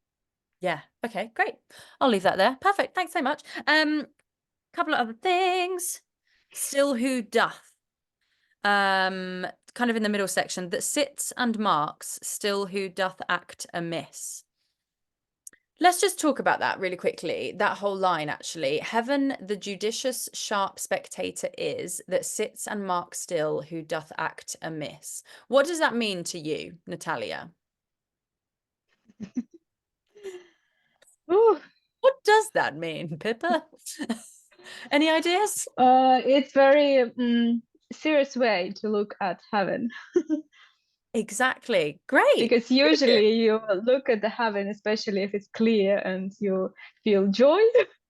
Yeah. Okay, great. I'll leave that there. Perfect. Thanks so much. Couple of other things. Still who doth. Kind of in the middle section, that sits and marks, still who doth act amiss. Let's just talk about that really quickly. That whole line, actually. Heaven, the judicious, sharp spectator is, that sits and marks still who doth act amiss. What does that mean to you, Natalia? Ooh. What does that mean, Pippa? Any ideas? It's very serious way to look at heaven. Exactly. Great. Because usually you look at the heaven, especially if it's clear and you feel joy,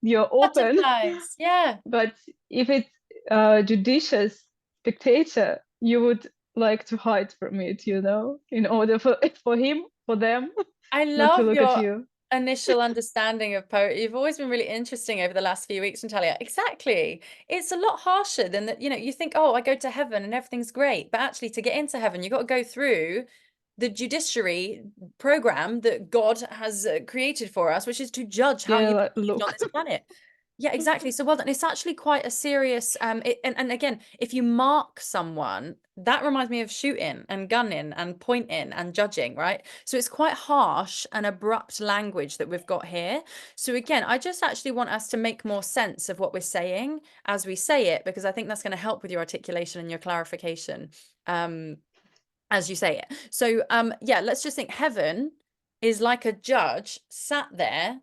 you're open. Butterflies. Yeah. But if it's a judicious spectator, you would like to hide from it, in order for them, I not to love look at your you. initial understanding of poetry. You've always been really interesting over the last few weeks, Natalia. Exactly. It's a lot harsher than that. You think, oh, I go to heaven and everything's great. But actually, to get into heaven, you've got to go through the judiciary program that God has created for us, which is to judge how you Like, behaved on this planet. Yeah, exactly. So well done. It's actually quite a serious and again, if you mark someone, that reminds me of shooting and gunning and pointing and judging, right? So it's quite harsh and abrupt language that we've got here. So again, I just actually want us to make more sense of what we're saying as we say it, because I think that's going to help with your articulation and your clarification as you say it. So yeah, let's just think heaven is like a judge sat there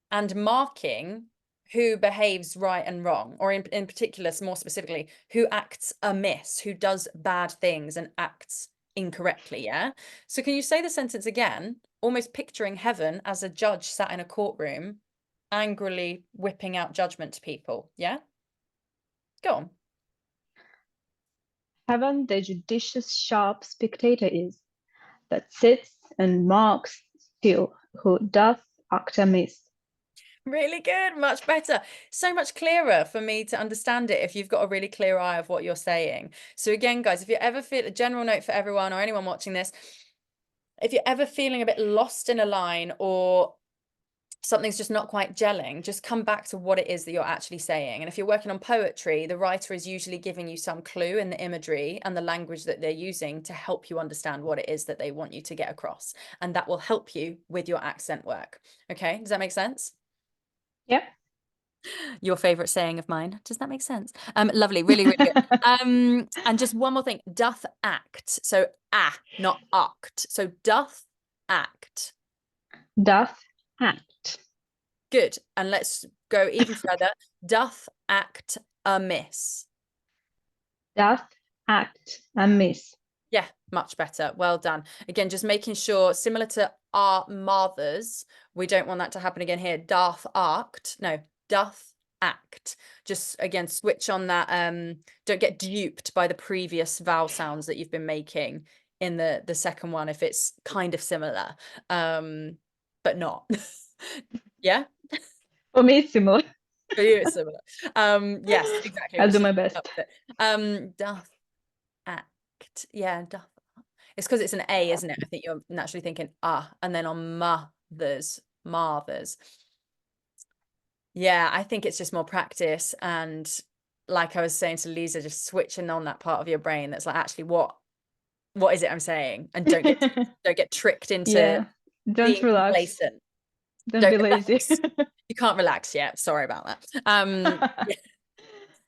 and marking who behaves right and wrong, or in particular, more specifically, who acts amiss, who does bad things and acts incorrectly. Yeah. So can you say the sentence again, almost picturing heaven as a judge sat in a courtroom, angrily whipping out judgment to people? Yeah. Go on. Heaven, the judicious, sharp spectator is, that sits and marks still who doth act amiss. Really good, much better. So much clearer for me to understand it if you've got a really clear eye of what you're saying. So again, guys, if you ever feel a general note for everyone or anyone watching this, if you're ever feeling a bit lost in a line or something's just not quite gelling, just come back to what it is that you're actually saying. And if you're working on poetry, the writer is usually giving you some clue in the imagery and the language that they're using to help you understand what it is that they want you to get across. And that will help you with your accent work. Okay, does that make sense? Yep. Your favorite saying of mine. Does that make sense? Lovely, really, really good. And just one more thing, doth act. So not act. So doth act. Doth act. Good. And let's go even further. Doth act amiss. Doth act amiss. Yeah, much better. Well done. Again, just making sure, similar to our mothers, we don't want that to happen again here. Doth act. No, doth act. Just again, switch on that. Don't get duped by the previous vowel sounds that you've been making in the second one if it's kind of similar, but not. Yeah. For me, it's similar. For you, it's similar. Yes, exactly. I'll which do is my best. doth act. Yeah, doth. It's because it's an A, isn't it? I think you're naturally thinking and then on mothers. Yeah, I think it's just more practice, and like I was saying to Lisa, just switching on that part of your brain that's like, actually, what is it I'm saying? And don't get tricked into Yeah, don't being relax. complacent. Don't be lazy. You can't relax yet. Sorry about that. Yeah.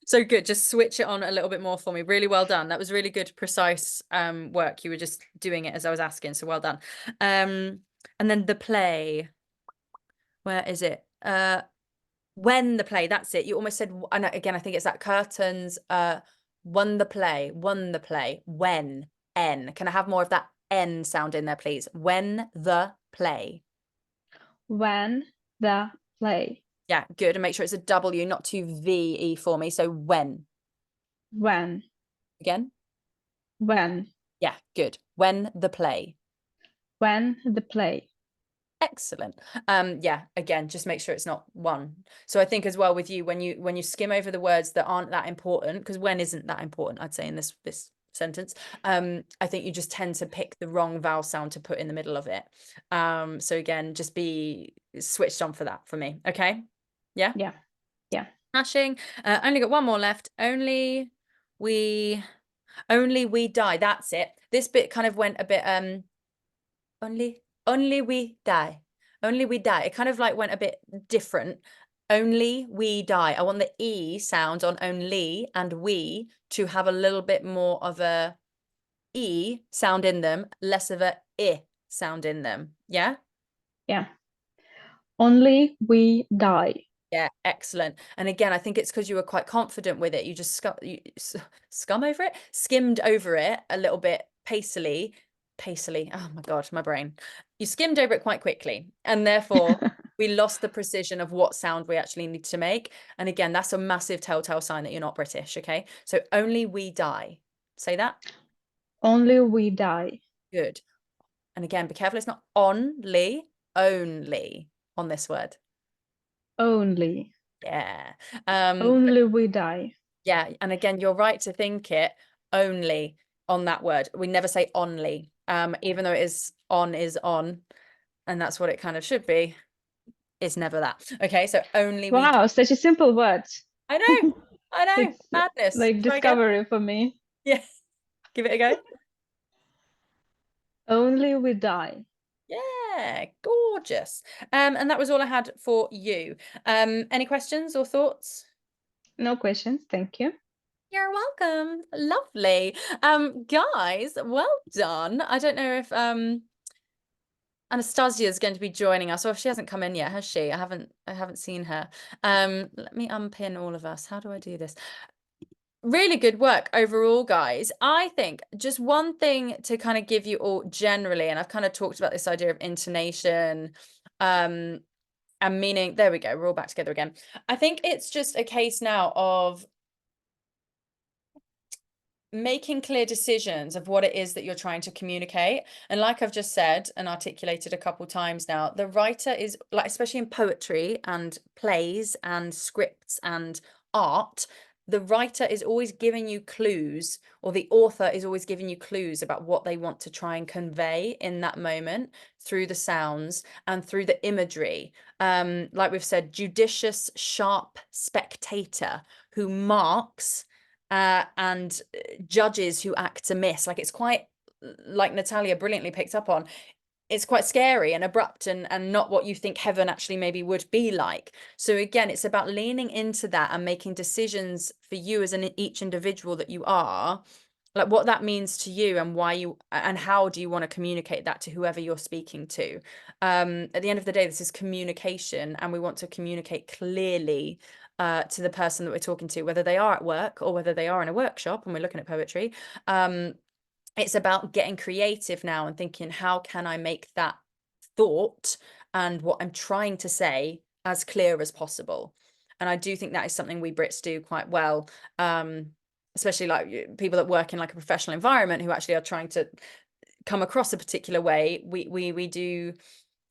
So good. Just switch it on a little bit more for me. Really well done. That was really good, precise work. You were just doing it as I was asking. So well done. And then the play. Where is it? When the play. That's it. You almost said, and again, I think it's that curtains. Won the play. When. N. Can I have more of that N sound in there, please? When the play. When the play. Yeah, good. And make sure it's a W, not two V-E for me. So when. When. Again. When. Yeah, good. When the play. When the play. Excellent. Yeah, again, just make sure it's not one. So I think as well with you, when you skim over the words that aren't that important, because when isn't that important, I'd say in this sentence, I think you just tend to pick the wrong vowel sound to put in the middle of it. So again, just be switched on for that for me. Okay. Yeah. Smashing. Only got one more left. Only we die. That's it. This bit kind of went a bit only we die. It kind of like went a bit different. Only we die. I want the E sound on only and we to have a little bit more of a E sound in them, less of a I sound in them. Yeah? Yeah. Only we die. Yeah, excellent. And again, I think it's because you were quite confident with it. You just skimmed over it a little bit pacily. Oh my God, my brain. You skimmed over it quite quickly. And therefore, we lost the precision of what sound we actually need to make. And again, that's a massive telltale sign that you're not British, okay? So only we die. Say that. Only we die. Good. And again, be careful. It's not only on this word. Only. Yeah. Only we die. Yeah. And again, you're right to think it only on that word. We never say only, even though it is on, and that's what it kind of should be. It's never that. Okay. So only Wow, such a simple word. I know. It's Madness. like Try again. discovery for me. Yeah. Give it a go. Only we die. Yeah, gorgeous. And that was all I had for you. Any questions or thoughts? No questions, thank you. You're welcome. Lovely. Guys, well done. I don't know if Anastasia is going to be joining us, or if she hasn't come in yet, has she? I haven't seen her. Let me unpin all of us. How do I do this? Really good work overall, guys. I think just one thing to kind of give you all generally, and I've kind of talked about this idea of intonation and meaning. There we go. We're all back together again. I think it's just a case now of making clear decisions of what it is that you're trying to communicate. And like I've just said and articulated a couple times now, the writer is like, especially in poetry and plays and scripts and art, the writer is always giving you clues, or the author is always giving you clues about what they want to try and convey in that moment through the sounds and through the imagery. Like we've said, judicious, sharp spectator who marks and judges who act amiss. Like it's quite, like Natalia brilliantly picked up on, it's quite scary and abrupt and not what you think heaven actually maybe would be like. So again, it's about leaning into that and making decisions for you as each individual that you are, like what that means to you and why you and how do you want to communicate that to whoever you're speaking to. At the end of the day, this is communication, and we want to communicate clearly to the person that we're talking to, whether they are at work or whether they are in a workshop and we're looking at poetry. It's about getting creative now and thinking, how can I make that thought and what I'm trying to say as clear as possible? And I do think that is something we Brits do quite well, especially like people that work in like a professional environment who actually are trying to come across a particular way. We do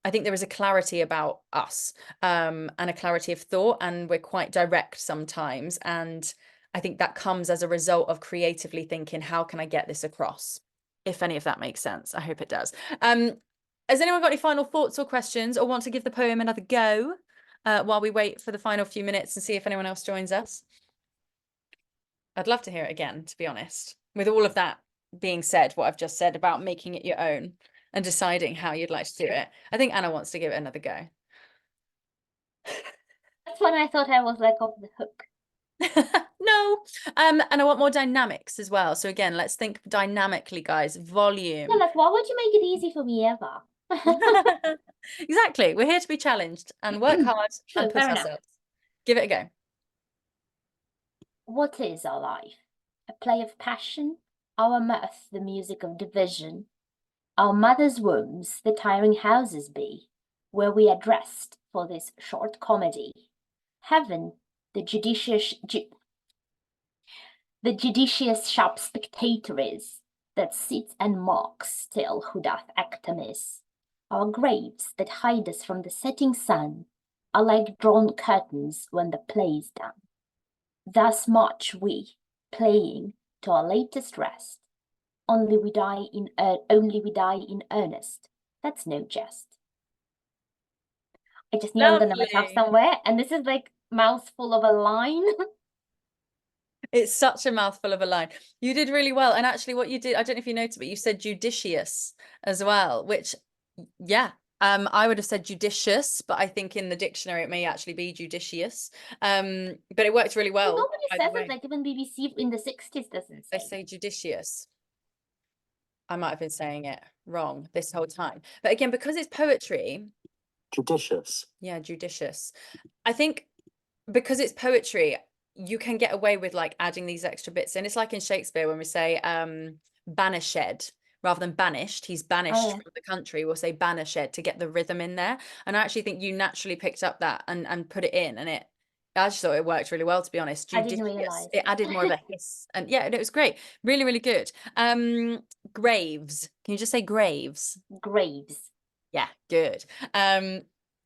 I think there is a clarity about us, and a clarity of thought, and we're quite direct sometimes. And I think that comes as a result of creatively thinking, how can I get this across? If any of that makes sense. I hope it does. Has anyone got any final thoughts or questions, or want to give the poem another go while we wait for the final few minutes and see if anyone else joins us? I'd love to hear it again, to be honest. With all of that being said, what I've just said about making it your own and deciding how you'd like to do it, I think Anna wants to give it another go. That's when I thought I was like off the hook. No, and I want more dynamics as well. So again, let's think dynamically, guys. Volume. Yeah, like, why would you make it easy for me ever? Exactly. We're here to be challenged and work hard True, and push fair enough. ourselves. Give it a go. What is our life? A play of passion, our mirth, the music of division. Our mother's wombs, the tiring houses be, where we are dressed for this short comedy. Heaven, the judicious sharp spectator is, that sits and mocks still who doth act amiss. Our graves that hide us from the setting sun are like drawn curtains when the play's done. Thus march we, playing to our latest rest. Only we die in earnest. That's no jest. I just knew I'm gonna mess up Lovely. somewhere, and this is like mouthful of a line. It's such a mouthful of a line. You did really well. And actually what you did, I don't know if you noticed, but you said judicious as well, which, yeah, I would have said judicious, but I think in the dictionary it may actually be judicious. But it worked really well. Nobody by the says way. it, like even BBC in the 60s doesn't They say. say judicious. I might have been saying it wrong this whole time. But again, because it's poetry. Judicious. Yeah, judicious. I think because it's poetry, you can get away with like adding these extra bits in. It's like in Shakespeare when we say banished rather than banished. He's banished from the country. We'll say banished to get the rhythm in there. And I actually think you naturally picked up that and put it in, and I just thought it worked really well, to be honest. I didn't Judicious. realise. It added more of a hiss, and yeah, it was great. Really, really good. Graves. Can you just say graves? Graves. Yeah, good.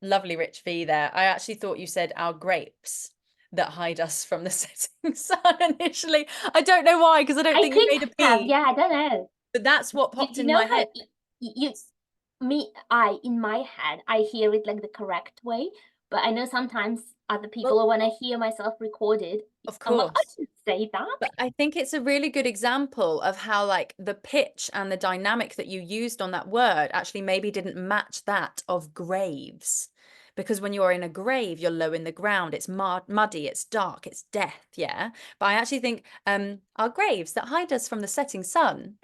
Lovely Rich V there. I actually thought you said our grapes that hide us from the setting sun initially. I don't know why, because I don't think you made a P. Yeah, I don't know. But that's what popped in know my how head. In my head, I hear it like the correct way, but I know sometimes other people, or when I hear myself recorded, Of I'm like, I course. didn't say that. But I think it's a really good example of how like the pitch and the dynamic that you used on that word actually maybe didn't match that of graves. Because when you're in a grave, you're low in the ground, it's muddy, it's dark, it's death, yeah? But I actually think our graves that hide us from the setting sun,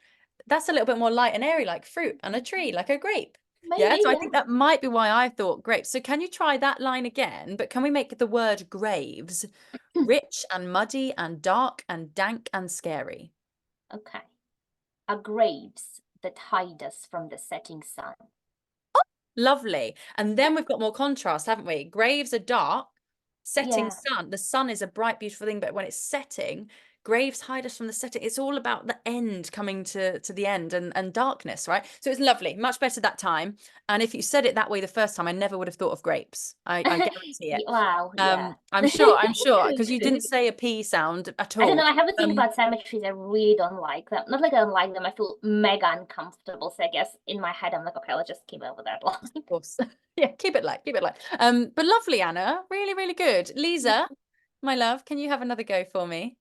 that's a little bit more light and airy, like fruit and a tree, like a grape. Maybe, Yeah, so I think that might be why I thought grapes. So can you try that line again? But can we make the word graves rich and muddy and dark and dank and scary? Okay. Our graves that hide us from the setting sun. Lovely. And then we've got more contrast, haven't we? Graves are dark, setting sun. The sun is a bright, beautiful thing, but when it's setting, graves hide us from the setting. It's all about the end, coming to the end, and darkness, right? So it's lovely, much better that time. And if you said it that way the first time, I never would have thought of grapes. I guarantee it. Wow, yeah. I'm sure, because you didn't say a P sound at all. I don't know, I have a thing about cemeteries. I really don't like them. Not like I don't like them, I feel mega uncomfortable. So I guess in my head, I'm like, okay, I'll just keep over that line. Of course. Yeah, keep it light, keep it light. But lovely, Anna. Really, really good. Lisa, my love, can you have another go for me?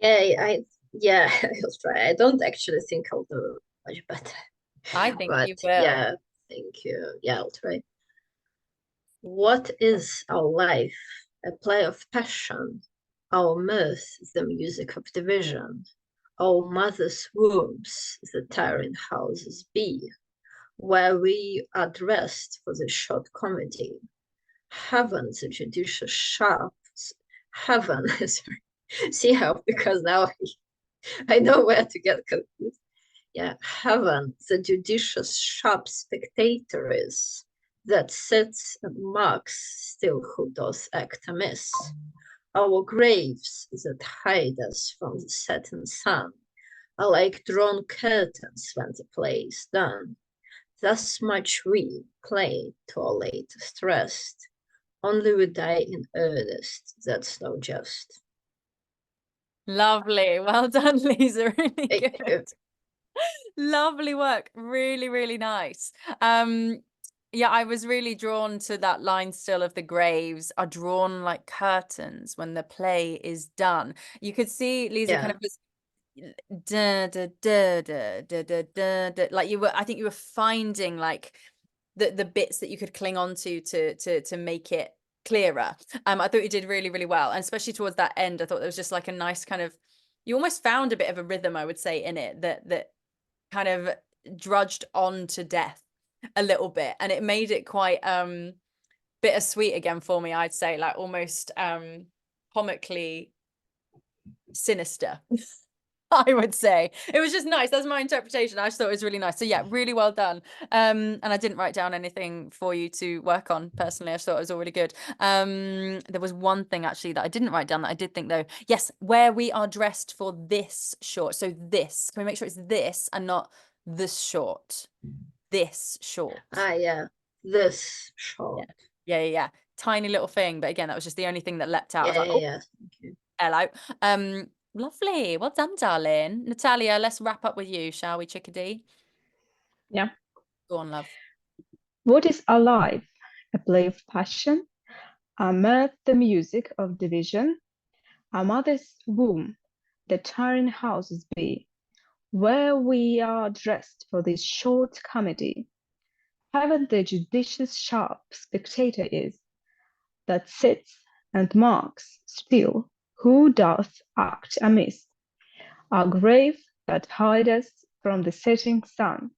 Yeah, I'll try. I don't actually think I'll do much better. I think but you will. Yeah, thank you. Yeah, I'll try. What is our life? A play of passion. Our mirth, the music of division. Our mother's wombs, the tiring houses be, where we are dressed for the short comedy. Heaven, the judicious sharp. Heaven, sorry. See how, because now I know where to get confused. Yeah, heaven, the judicious sharp spectator is, that sits and marks still who doth act amiss. Our graves that hide us from the setting sun are like drawn curtains when the play is done. Thus much we play to our latest rest. Only we die in earnest, that's no jest. Lovely. Well done, Lisa. Really Thank you. good. Lovely work. Really, really nice. Yeah, I was really drawn to that line still of the graves are drawn like curtains when the play is done. You could see Lisa kind Yeah. of was da, da, da, da, da, da, da, da. Like you were, I think you were finding like the bits that you could cling on to make it clearer. I thought you did really, really well. And especially towards that end, I thought there was just like a nice kind of, you almost found a bit of a rhythm, I would say, in it that kind of drudged on to death a little bit, and it made it quite bittersweet again for me, I'd say, like almost comically sinister. I would say it was just nice. That's my interpretation. I just thought it was really nice. So yeah, really well done. And I didn't write down anything for you to work on personally. I just thought it was all really good. There was one thing actually that I didn't write down that I did think though. Yes, where we are dressed for this short. So this, can we make sure it's this and not this short? This short. Ah, yeah. This short. Yeah. Tiny little thing, but again, that was just the only thing that leapt out. I was like, oh, Yeah. Thank you. hello. Lovely. Well done, darling. Natalia, let's wrap up with you, shall we, chickadee? Yeah. Go on, love. What is our life? A play of passion, amid the music of division, our mother's womb, the tiring houses be, where we are dressed for this short comedy. Heaven the judicious sharp spectator is, that sits and marks still who doth act amiss. Our grave that hide us from the setting sun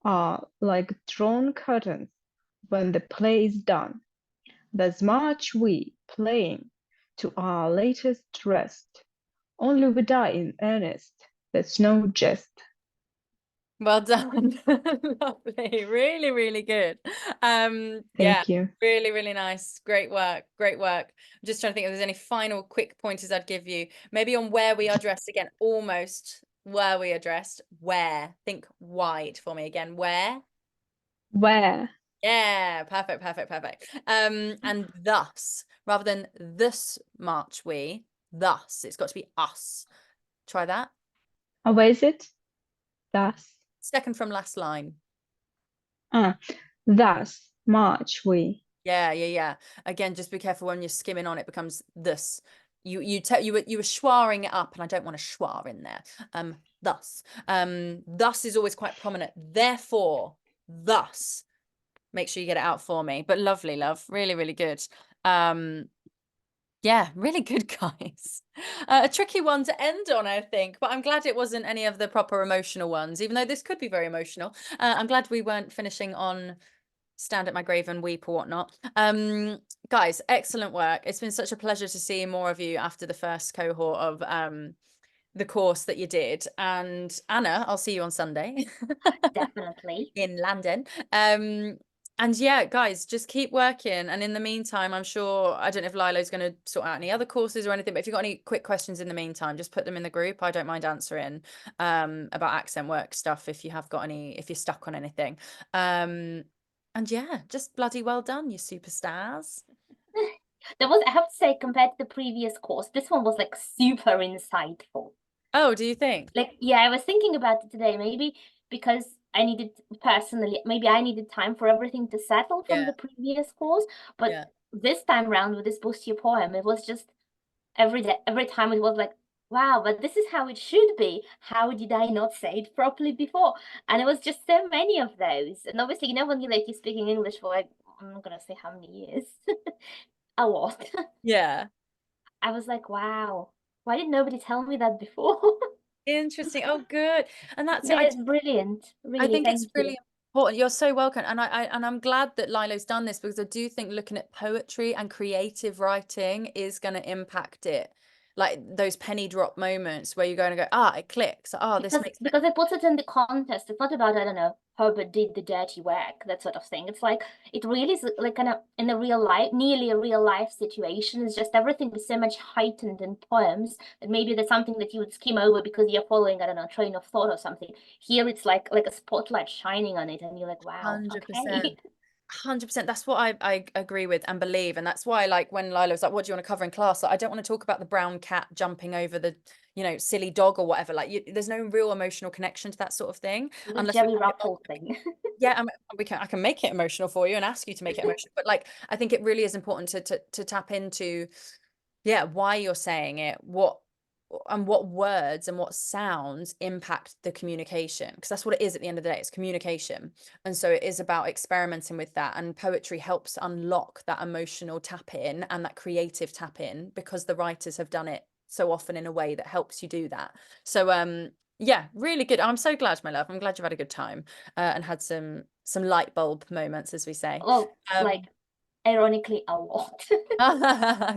are like drawn curtains when the play is done. Thus march we, playing, to our latest rest. Only we die in earnest, that's no jest. Well done. Lovely. Really, really good. Yeah, Thank you. really, really nice. Great work. Great work. I'm just trying to think if there's any final quick pointers I'd give you. Maybe on where we are dressed again, almost where we are dressed. Where? Think wide for me again. Where? Where? Yeah, perfect. And thus, rather than this march we, thus, it's got to be us. Try that. Oh, where is it? Thus. Second from last line. Thus march we. Yeah. Again, just be careful when you're skimming on, it becomes this. You were schwaring it up, and I don't want a schwar in there. Thus is always quite prominent. Therefore, thus. Make sure you get it out for me. But lovely, love. Really, really good. Yeah, really good, guys. A tricky one to end on, I think, but I'm glad it wasn't any of the proper emotional ones, even though this could be very emotional. I'm glad we weren't finishing on stand at my grave and weep or whatnot. Guys, excellent work. It's been such a pleasure to see more of you after the first cohort of the course that you did. And Anna, I'll see you on Sunday. Definitely. In London. And yeah, guys, just keep working. And in the meantime, I'm sure, I don't know if Lilo's going to sort out any other courses or anything, but if you've got any quick questions in the meantime, just put them in the group. I don't mind answering about accent work stuff if you have got any, if you're stuck on anything. And yeah, just bloody well done, you superstars. There was, I have to say, compared to the previous course, this one was like super insightful. Oh, do you think? Like, yeah, I was thinking about it today, maybe because I needed maybe I needed time for everything to settle from the previous course. But this time around with this Boost Your Poem, it was just every time it was like, wow, but this is how it should be. How did I not say it properly before? And it was just so many of those. And obviously, you know, when you're speaking English for like, I'm not gonna say how many years, a lot. Yeah. I was like, wow, why did nobody tell me that before? Interesting. Oh, good. And that's yeah, it's brilliant. Really, I think thank it's you. really important. You're so welcome. And I'm glad that Lilo's done this, because I do think looking at poetry and creative writing is going to impact it. Like those penny drop moments where you're going to go, it clicks. This makes sense. Because it puts it in the context. It's not about, I don't know, Herbert did the dirty work, that sort of thing. It's like, it really is like kind of in a real life, nearly a real life situation. It's just everything is so much heightened in poems that maybe there's something that you would skim over because you're following, I don't know, train of thought or something. Here it's like a spotlight shining on it and you're like, wow, 100%. okay. 100%. That's what I agree with and believe. And that's why, like, when Lila was like, what do you want to cover in class? Like, I don't want to talk about the brown cat jumping over the, you know, silly dog or whatever. Like, there's no real emotional connection to that sort of thing. The Jerry Ruffle thing. Yeah, I can make it emotional for you and ask you to make it emotional. But like, I think it really is important to tap into, yeah, why you're saying it, what words and what sounds impact the communication, because that's what it is at the end of the day. It's communication. And so it is about experimenting with that, and poetry helps unlock that emotional tap in and that creative tap in, because the writers have done it so often in a way that helps you do that. So yeah, really good. I'm so glad, my love. I'm glad you've had a good time and had some light bulb moments, as we say. Well, like, ironically, a lot.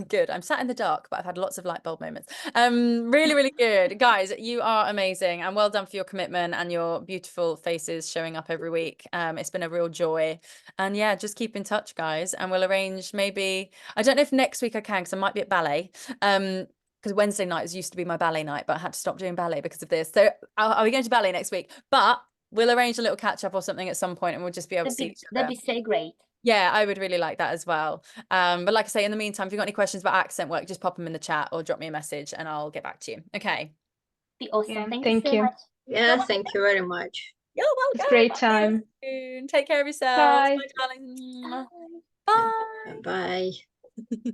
Good. I'm sat in the dark, but I've had lots of light bulb moments. Really good. Guys, you are amazing, and well done for your commitment and your beautiful faces showing up every week. It's been a real joy. And yeah, just keep in touch, guys, and we'll arrange, maybe, I don't know if next week I can, because I might be at ballet. Because Wednesday nights used to be my ballet night, but I had to stop doing ballet because of this. So are we going to ballet next week? But we'll arrange a little catch up or something at some point, and we'll just be able to see each other. That'd be so great. Yeah, I would really like that as well. But like I say, in the meantime, if you've got any questions about accent work, just pop them in the chat or drop me a message and I'll get back to you. Okay. Be awesome. Yeah, Thank thank you so you. much. Yeah, thank you very much. You're welcome. It's a great I'll see you time. soon. Take care of yourselves. Bye. Bye, darling. Bye. Bye. Bye.